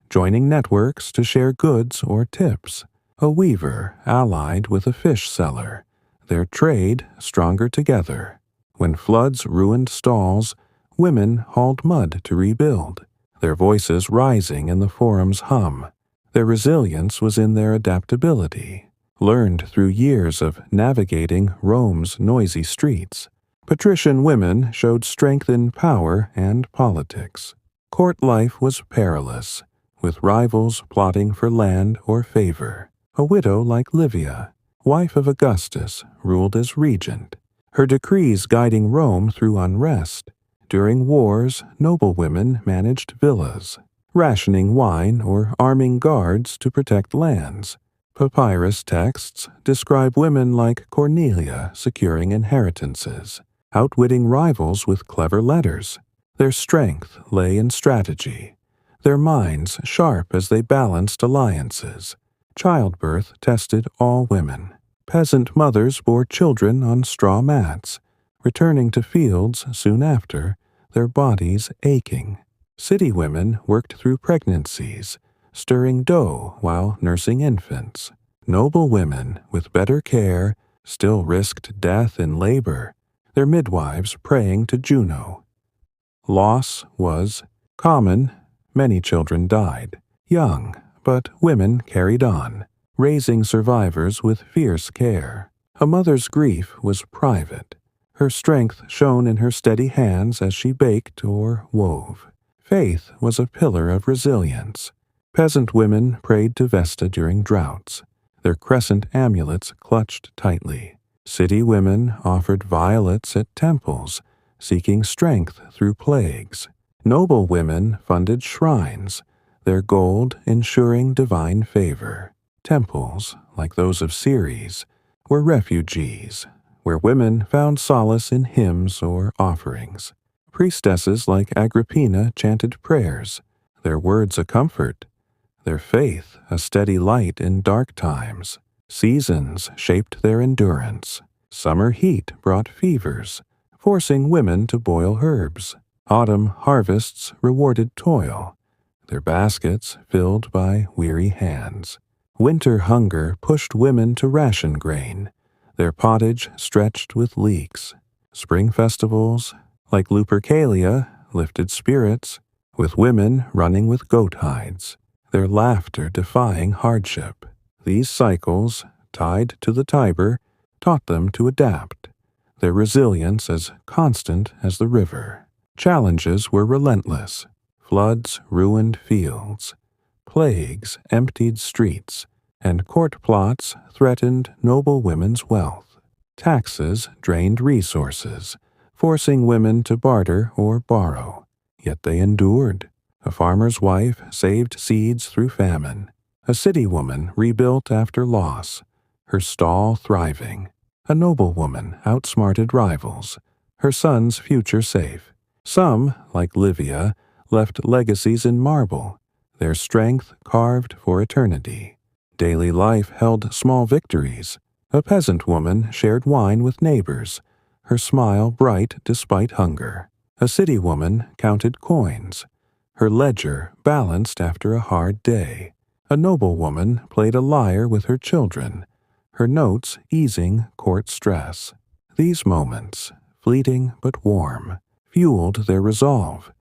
A: joining networks to share goods or tips. A weaver allied with a fish seller, their trade stronger together. When floods ruined stalls, women hauled mud to rebuild, their voices rising in the forum's hum. Their resilience was in their adaptability, learned through years of navigating Rome's noisy streets. Patrician women showed strength in power and politics. Court life was perilous, with rivals plotting for land or favor. A widow like Livia, wife of Augustus, ruled as regent, her decrees guiding Rome through unrest. During wars, noblewomen managed villas, rationing wine or arming guards to protect lands. Papyrus texts describe women like Cornelia securing inheritances, outwitting rivals with clever letters. Their strength lay in strategy, their minds sharp as they balanced alliances. Childbirth tested all women. Peasant mothers bore children on straw mats, returning to fields soon after, their bodies aching. City women worked through pregnancies, stirring dough while nursing infants. Noble women, with better care, still risked death in labor, their midwives praying to Juno. Loss was common. Many children died, young, but women carried on, raising survivors with fierce care. A mother's grief was private. Her strength shone in her steady hands as she baked or wove. Faith was a pillar of resilience. Peasant women prayed to Vesta during droughts, their crescent amulets clutched tightly. City women offered violets at temples, seeking strength through plagues. Noble women funded shrines, their gold ensuring divine favor. Temples, like those of Ceres, were refuges, where women found solace in hymns or offerings. Priestesses like Agrippina chanted prayers, their words a comfort, their faith a steady light in dark times. Seasons shaped their endurance. Summer heat brought fevers, forcing women to boil herbs. Autumn harvests rewarded toil, their baskets filled by weary hands. Winter hunger pushed women to ration grain, their pottage stretched with leeks. Spring festivals, like Lupercalia, lifted spirits, with women running with goat hides, their laughter defying hardship. These cycles, tied to the Tiber, taught them to adapt, their resilience as constant as the river. Challenges were relentless. Floods ruined fields, plagues emptied streets, and court plots threatened noble women's wealth. Taxes drained resources, forcing women to barter or borrow. Yet they endured. A farmer's wife saved seeds through famine. A city woman rebuilt after loss, her stall thriving. A noblewoman outsmarted rivals, her son's future safe. Some, like Livia, left legacies in marble, their strength carved for eternity. Daily life held small victories. A peasant woman shared wine with neighbors, her smile bright despite hunger. A city woman counted coins, her ledger balanced after a hard day. A noblewoman played a lyre with her children, her notes easing court stress. These moments, fleeting but warm, fueled their resolve,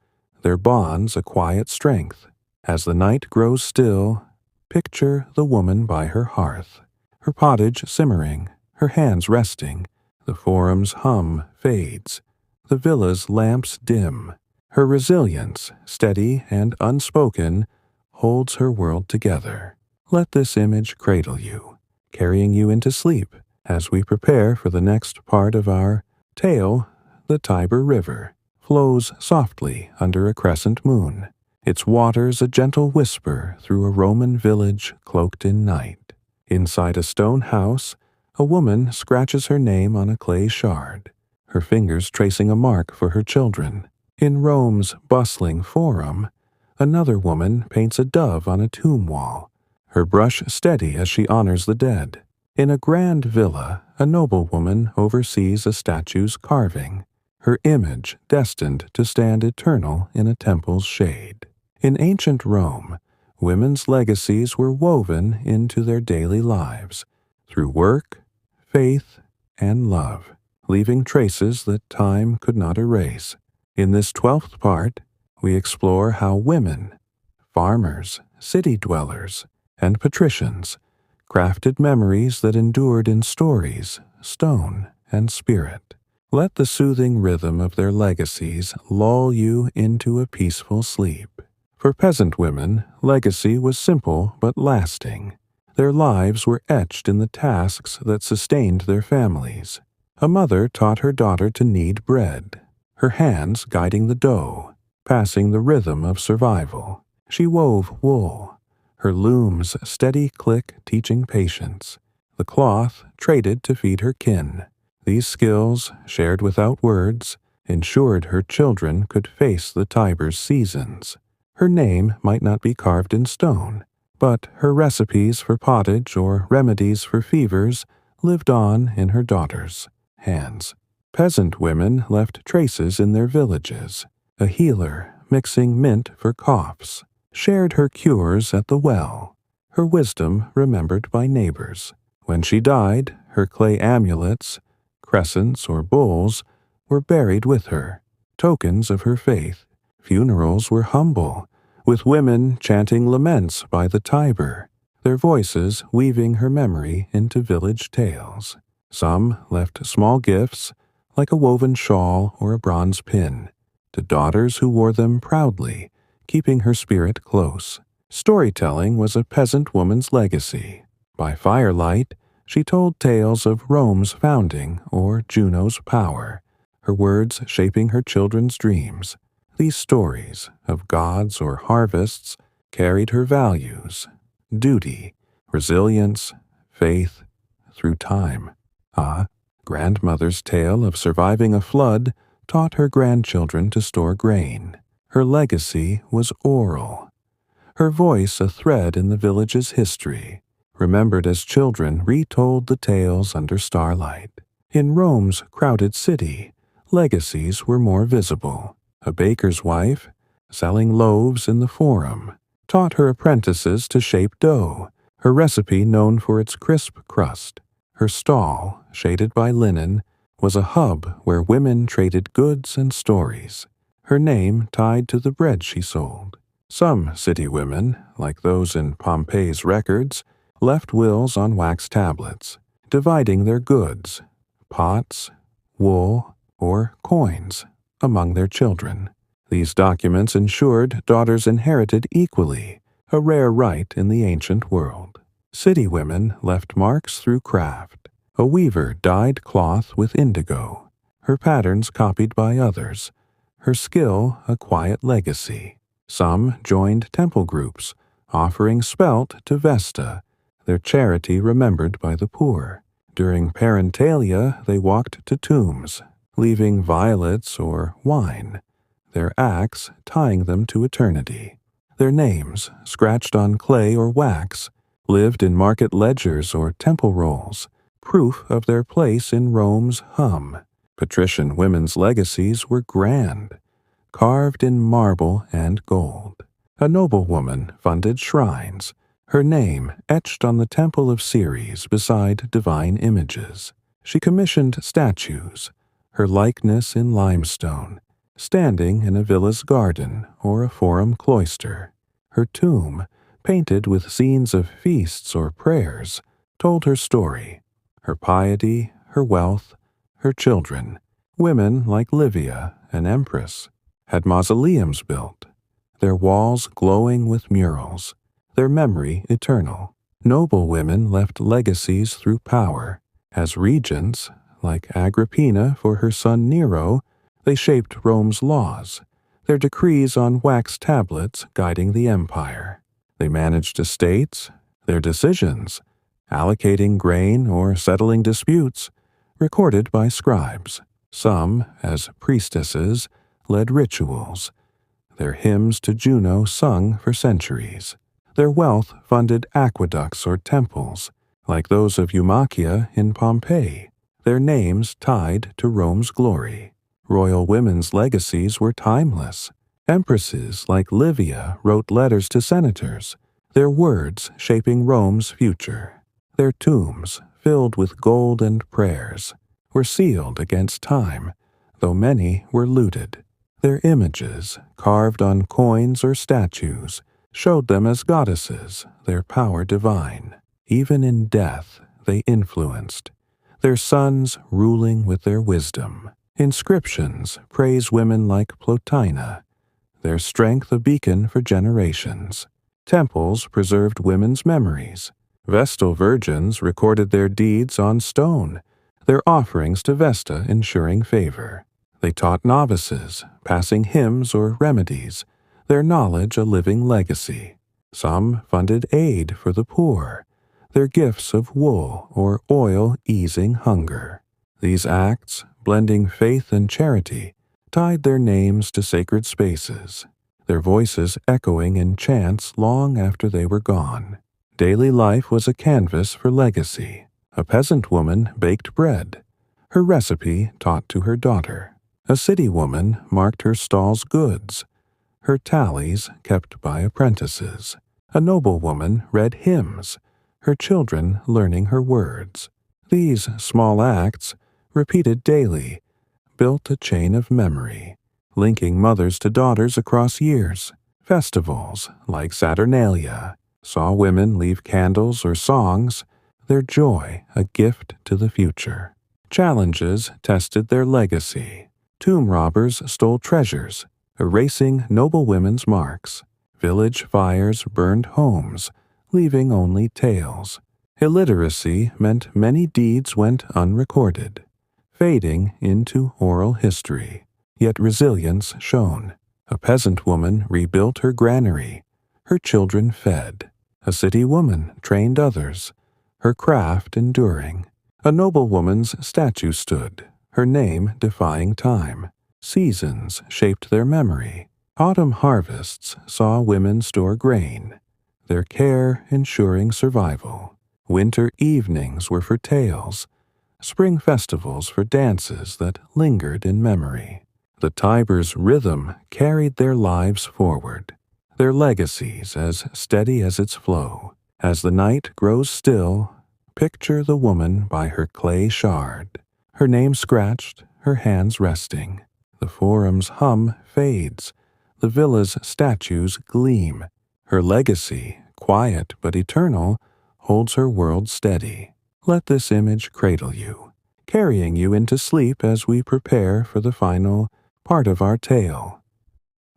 A: their bonds a quiet strength. As the night grows still, Picture the woman by her hearth, her pottage simmering, her hands resting, the forum's hum fades, the villa's lamps dim. Her resilience, steady and unspoken, holds her world together. Let this image cradle you, carrying you into sleep as we prepare for the next part of our tale. The Tiber River flows softly under a crescent moon, its waters a gentle whisper through a Roman village cloaked in night. Inside a stone house, a woman scratches her name on a clay shard, her fingers tracing a mark for her children. In Rome's bustling forum, another woman paints a dove on a tomb wall, her brush steady as she honors the dead. In a grand villa, a noblewoman oversees a statue's carving, her image destined to stand eternal in a temple's shade. In ancient Rome, women's legacies were woven into their daily lives, through work, faith, and love, leaving traces that time could not erase. In this 12th part, we explore how women, farmers, city dwellers, and patricians crafted memories that endured in stories, stone, and spirit. Let the soothing rhythm of their legacies lull you into a peaceful sleep. For peasant women, legacy was simple but lasting. Their lives were etched in the tasks that sustained their families. A mother taught her daughter to knead bread, her hands guiding the dough, passing the rhythm of survival. She wove wool, her loom's steady click teaching patience. The cloth traded to feed her kin. These skills, shared without words, ensured her children could face the Tiber's seasons. Her name might not be carved in stone, but her recipes for pottage or remedies for fevers lived on in her daughters' hands. Peasant women left traces in their villages. A healer, mixing mint for coughs, shared her cures at the well, her wisdom remembered by neighbors. When she died, her clay amulets, crescents or bulls, were buried with her, tokens of her faith. Funerals were humble, with women chanting laments by the Tiber, their voices weaving her memory into village tales. Some left small gifts, like a woven shawl or a bronze pin, to daughters who wore them proudly, keeping her spirit close. Storytelling was a peasant woman's legacy. By firelight, she told tales of Rome's founding or Juno's power, her words shaping her children's dreams. These stories of gods or harvests carried her values, duty, resilience, faith, through time. Grandmother's tale of surviving a flood taught her grandchildren to store grain. Her legacy was oral, her voice a thread in the village's history, remembered as children retold the tales under starlight. In Rome's crowded city, legacies were more visible. A baker's wife, selling loaves in the forum, taught her apprentices to shape dough, her recipe known for its crisp crust. Her stall, shaded by linen, was a hub where women traded goods and stories, her name tied to the bread she sold. Some city women, like those in Pompey's records, left wills on wax tablets, dividing their goods, pots, wool, or coins, among their children. These documents ensured daughters inherited equally, a rare right in the ancient world. City women left marks through craft. A weaver dyed cloth with indigo, her patterns copied by others, her skill a quiet legacy. Some joined temple groups, offering spelt to Vesta, their charity remembered by the poor. During parentalia, they walked to tombs, leaving violets or wine, their acts tying them to eternity. Their names, scratched on clay or wax, lived in market ledgers or temple rolls, proof of their place in Rome's hum. Patrician women's legacies were grand, carved in marble and gold. A noblewoman funded shrines, her name etched on the temple of Ceres beside divine images. She commissioned statues, her likeness in limestone, standing in a villa's garden or a forum cloister. Her tomb, painted with scenes of feasts or prayers, told her story, her piety, her wealth, her children. Women like Livia, an empress, had mausoleums built, their walls glowing with murals, their memory eternal. Noble women left legacies through power. As regents, like Agrippina for her son Nero, they shaped Rome's laws, their decrees on wax tablets guiding the empire. They managed estates, their decisions, allocating grain or settling disputes, recorded by scribes. Some, as priestesses, led rituals, their hymns to Juno sung for centuries. Their wealth funded aqueducts or temples, like those of Eumachia in Pompeii, their names tied to Rome's glory. Royal women's legacies were timeless. Empresses like Livia wrote letters to senators, their words shaping Rome's future. Their tombs, filled with gold and prayers, were sealed against time, though many were looted. Their images, carved on coins or statues, showed them as goddesses, their power divine. Even in death, they influenced, their sons ruling with their wisdom. Inscriptions praise women like Plotina, their strength a beacon for generations. Temples preserved women's memories. Vestal virgins recorded their deeds on stone, their offerings to Vesta ensuring favor. They taught novices, passing hymns or remedies, their knowledge a living legacy. Some funded aid for the poor, their gifts of wool or oil easing hunger. These acts, blending faith and charity, tied their names to sacred spaces, their voices echoing in chants long after they were gone. Daily life was a canvas for legacy. A peasant woman baked bread, her recipe taught to her daughter. A city woman marked her stall's goods, her tallies kept by apprentices. A noble woman read hymns, her children learning her words. These small acts, repeated daily, built a chain of memory, linking mothers to daughters across years. Festivals, like Saturnalia, saw women leave candles or songs, their joy a gift to the future. Challenges tested their legacy. Tomb robbers stole treasures, erasing noble women's marks. Village fires burned homes, leaving only tales. Illiteracy meant many deeds went unrecorded, fading into oral history. Yet resilience shone. A peasant woman rebuilt her granary, her children fed. A city woman trained others, her craft enduring. A noble woman's statue stood, her name defying time. Seasons shaped their memory. Autumn harvests saw women store grain, their care ensuring survival. Winter evenings were for tales, spring festivals for dances that lingered in memory. The Tiber's rhythm carried their lives forward, their legacies as steady as its flow. As the night grows still, picture the woman by her clay shard, her name scratched, her hands resting. The forum's hum fades, the villa's statues gleam. Her legacy, quiet but eternal, holds her world steady. Let this image cradle you, carrying you into sleep as we prepare for the final part of our tale.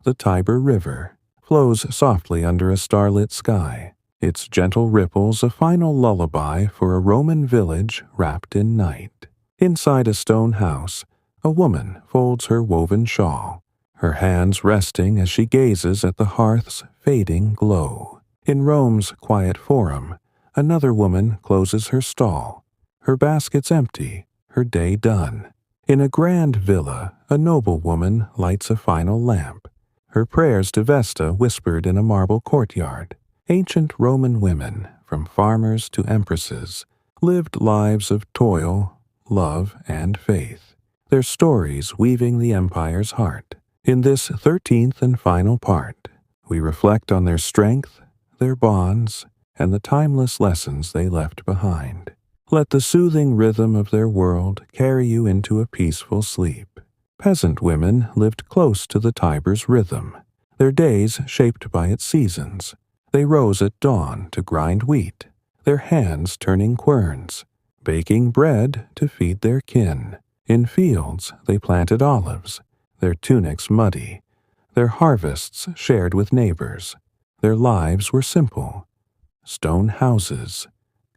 A: The Tiber River flows softly under a starlit sky, its gentle ripples a final lullaby for a Roman village wrapped in night. Inside a stone house, a woman folds her woven shawl, her hands resting as she gazes at the hearth's fading glow. In Rome's quiet forum, another woman closes her stall, her baskets empty, her day done. In a grand villa, a noble woman lights a final lamp, her prayers to Vesta whispered in a marble courtyard. Ancient Roman women, from farmers to empresses, lived lives of toil, love, and faith, their stories weaving the empire's heart. In this 13th and final part, we reflect on their strength, their bonds, and the timeless lessons they left behind. Let the soothing rhythm of their world carry you into a peaceful sleep. Peasant women lived close to the Tiber's rhythm, their days shaped by its seasons. They rose at dawn to grind wheat, their hands turning querns, baking bread to feed their kin. In fields they planted olives, their tunics muddy, their harvests shared with neighbors. Their lives were simple: stone houses,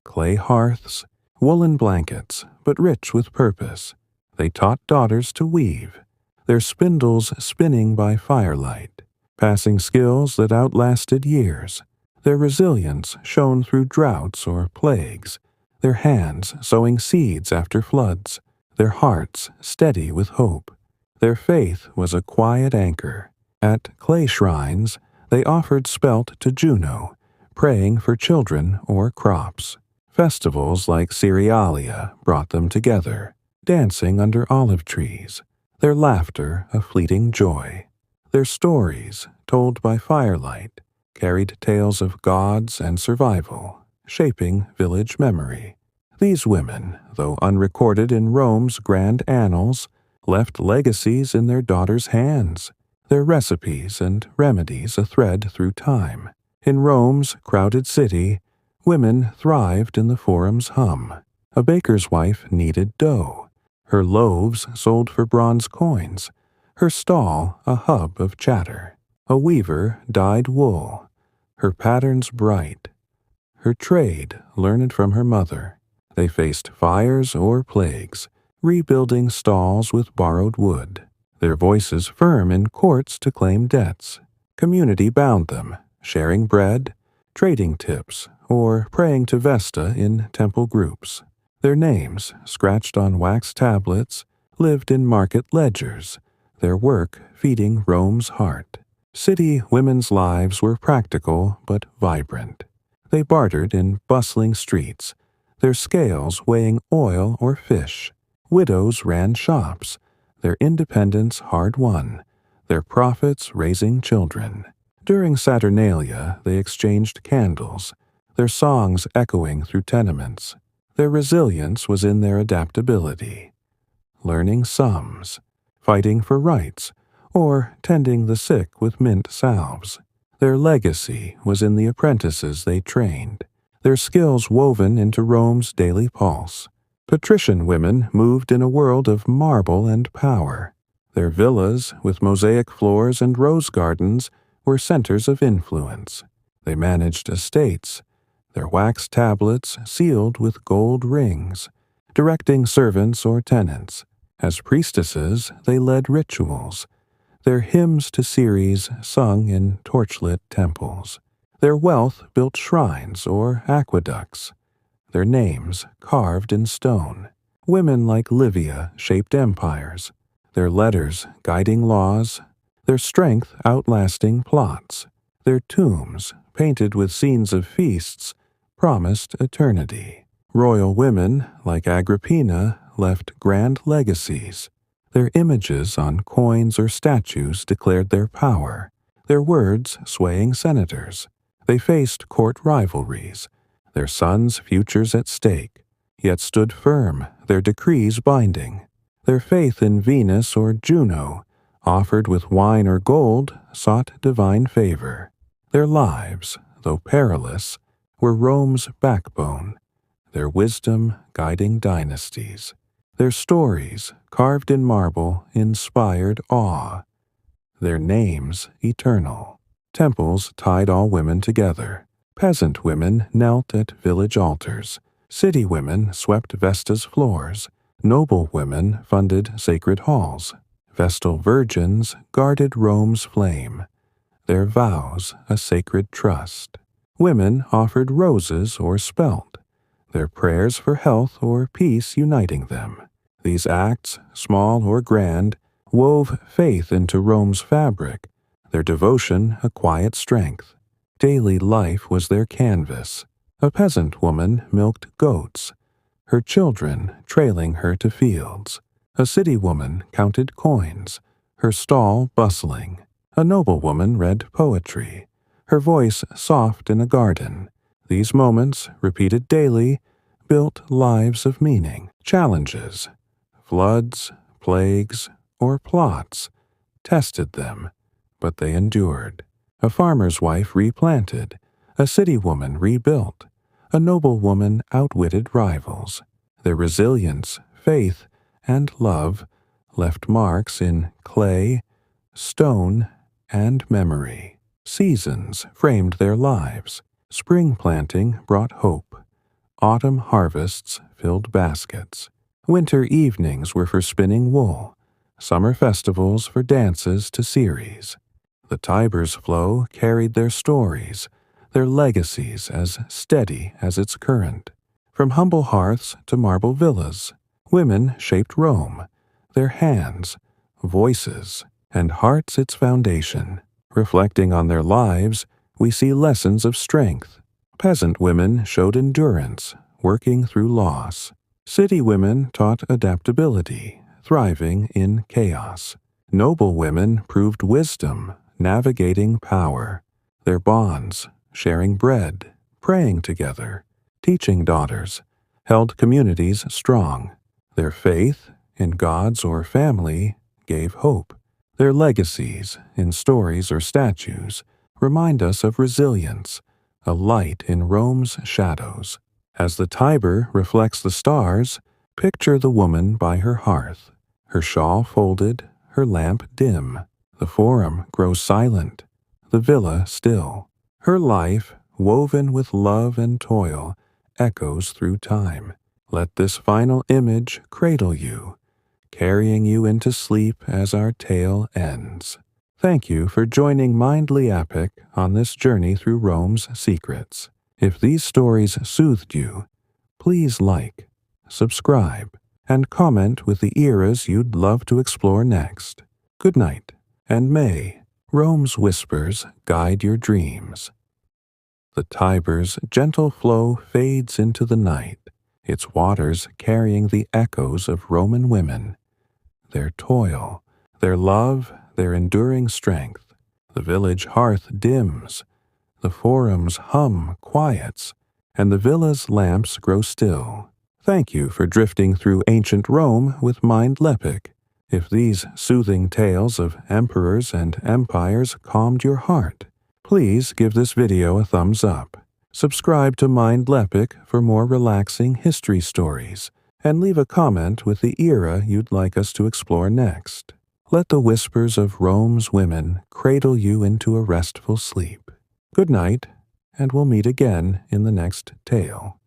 A: clay hearths, woolen blankets, but rich with purpose. They taught daughters to weave, their spindles spinning by firelight, passing skills that outlasted years. Their resilience shone through droughts or plagues, their hands sowing seeds after floods, their hearts steady with hope. Their faith was a quiet anchor. At clay shrines, they offered spelt to Juno, praying for children or crops. Festivals like Cerealia brought them together, dancing under olive trees, their laughter a fleeting joy. Their stories, told by firelight, carried tales of gods and survival, shaping village memory. These women, though unrecorded in Rome's grand annals, left legacies in their daughters' hands, their recipes and remedies a thread through time. In Rome's crowded city, women thrived in the forum's hum. A baker's wife kneaded dough. Her loaves sold for bronze coins, her stall a hub of chatter. A weaver dyed wool, her patterns bright, her trade learned from her mother. They faced fires or plagues, rebuilding stalls with borrowed wood, their voices firm in courts to claim debts. Community bound them, sharing bread, trading tips, or praying to Vesta in temple groups. Their names, scratched on wax tablets, lived in market ledgers, their work feeding Rome's heart. City women's lives were practical but vibrant. They bartered in bustling streets, their scales weighing oil or fish. Widows ran shops, their independence hard-won, their profits raising children. During Saturnalia, they exchanged candles, their songs echoing through tenements. Their resilience was in their adaptability, learning sums, fighting for rights, or tending the sick with mint salves. Their legacy was in the apprentices they trained, their skills woven into Rome's daily pulse. Patrician women moved in a world of marble and power. Their villas, with mosaic floors and rose gardens, were centers of influence. They managed estates, their wax tablets sealed with gold rings, directing servants or tenants. As priestesses, they led rituals, their hymns to Ceres sung in torchlit temples. Their wealth built shrines or aqueducts, their names carved in stone. Women like Livia shaped empires, their letters guiding laws, their strength outlasting plots. Their tombs, painted with scenes of feasts, promised eternity. Royal women like Agrippina left grand legacies. Their images on coins or statues declared their power, their words swaying senators. They faced court rivalries, their sons' futures at stake, yet stood firm, their decrees binding. Their faith in Venus or Juno, offered with wine or gold, sought divine favor. Their lives, though perilous, were Rome's backbone, their wisdom guiding dynasties. Their stories, carved in marble, inspired awe, their names eternal. Temples tied all women together. Peasant women knelt at village altars. City women swept Vesta's floors. Noble women funded sacred halls. Vestal virgins guarded Rome's flame, their vows a sacred trust. Women offered roses or spelt, their prayers for health or peace uniting them. These acts, small or grand, wove faith into Rome's fabric, their devotion a quiet strength. Daily life was their canvas. A peasant woman milked goats, her children trailing her to fields. A city woman counted coins, her stall bustling. A noble woman read poetry, her voice soft in a garden. These moments, repeated daily, built lives of meaning. Challenges, floods, plagues, or plots, tested them, but they endured. A farmer's wife replanted, a city woman rebuilt, a noble woman outwitted rivals. Their resilience, faith, and love left marks in clay, stone, and memory. Seasons framed their lives. Spring planting brought hope. Autumn harvests filled baskets. Winter evenings were for spinning wool. Summer festivals for dances to series. The Tiber's flow carried their stories, their legacies as steady as its current. From humble hearths to marble villas, women shaped Rome, their hands, voices, and hearts its foundation. Reflecting on their lives, we see lessons of strength. Peasant women showed endurance, working through loss. City women taught adaptability, thriving in chaos. Noble women proved wisdom, navigating power. Their bonds, sharing bread, praying together, teaching daughters, held communities strong. Their faith, in gods or family, gave hope. Their legacies, in stories or statues, remind us of resilience, a light in Rome's shadows. As the Tiber reflects the stars, picture the woman by her hearth, her shawl folded, her lamp dim. The forum grows silent, the villa still. Her life, woven with love and toil, echoes through time. Let this final image cradle you, carrying you into sleep as our tale ends. Thank you for joining Mindleapic on this journey through Rome's secrets. If these stories soothed you, please like, subscribe, and comment with the eras you'd love to explore next. Good night, and may Rome's whispers guide your dreams. The Tiber's gentle flow fades into the night, its waters carrying the echoes of Roman women, their toil, their love, their enduring strength. The village hearth dims, the forum's hum quiets, and the villa's lamps grow still. Thank you for drifting through ancient Rome with Mindleapic. If these soothing tales of emperors and empires calmed your heart, please give this video a thumbs up. Subscribe to Mindleapic for more relaxing history stories, and leave a comment with the era you'd like us to explore next. Let the whispers of Rome's women cradle you into a restful sleep. Good night, and we'll meet again in the next tale.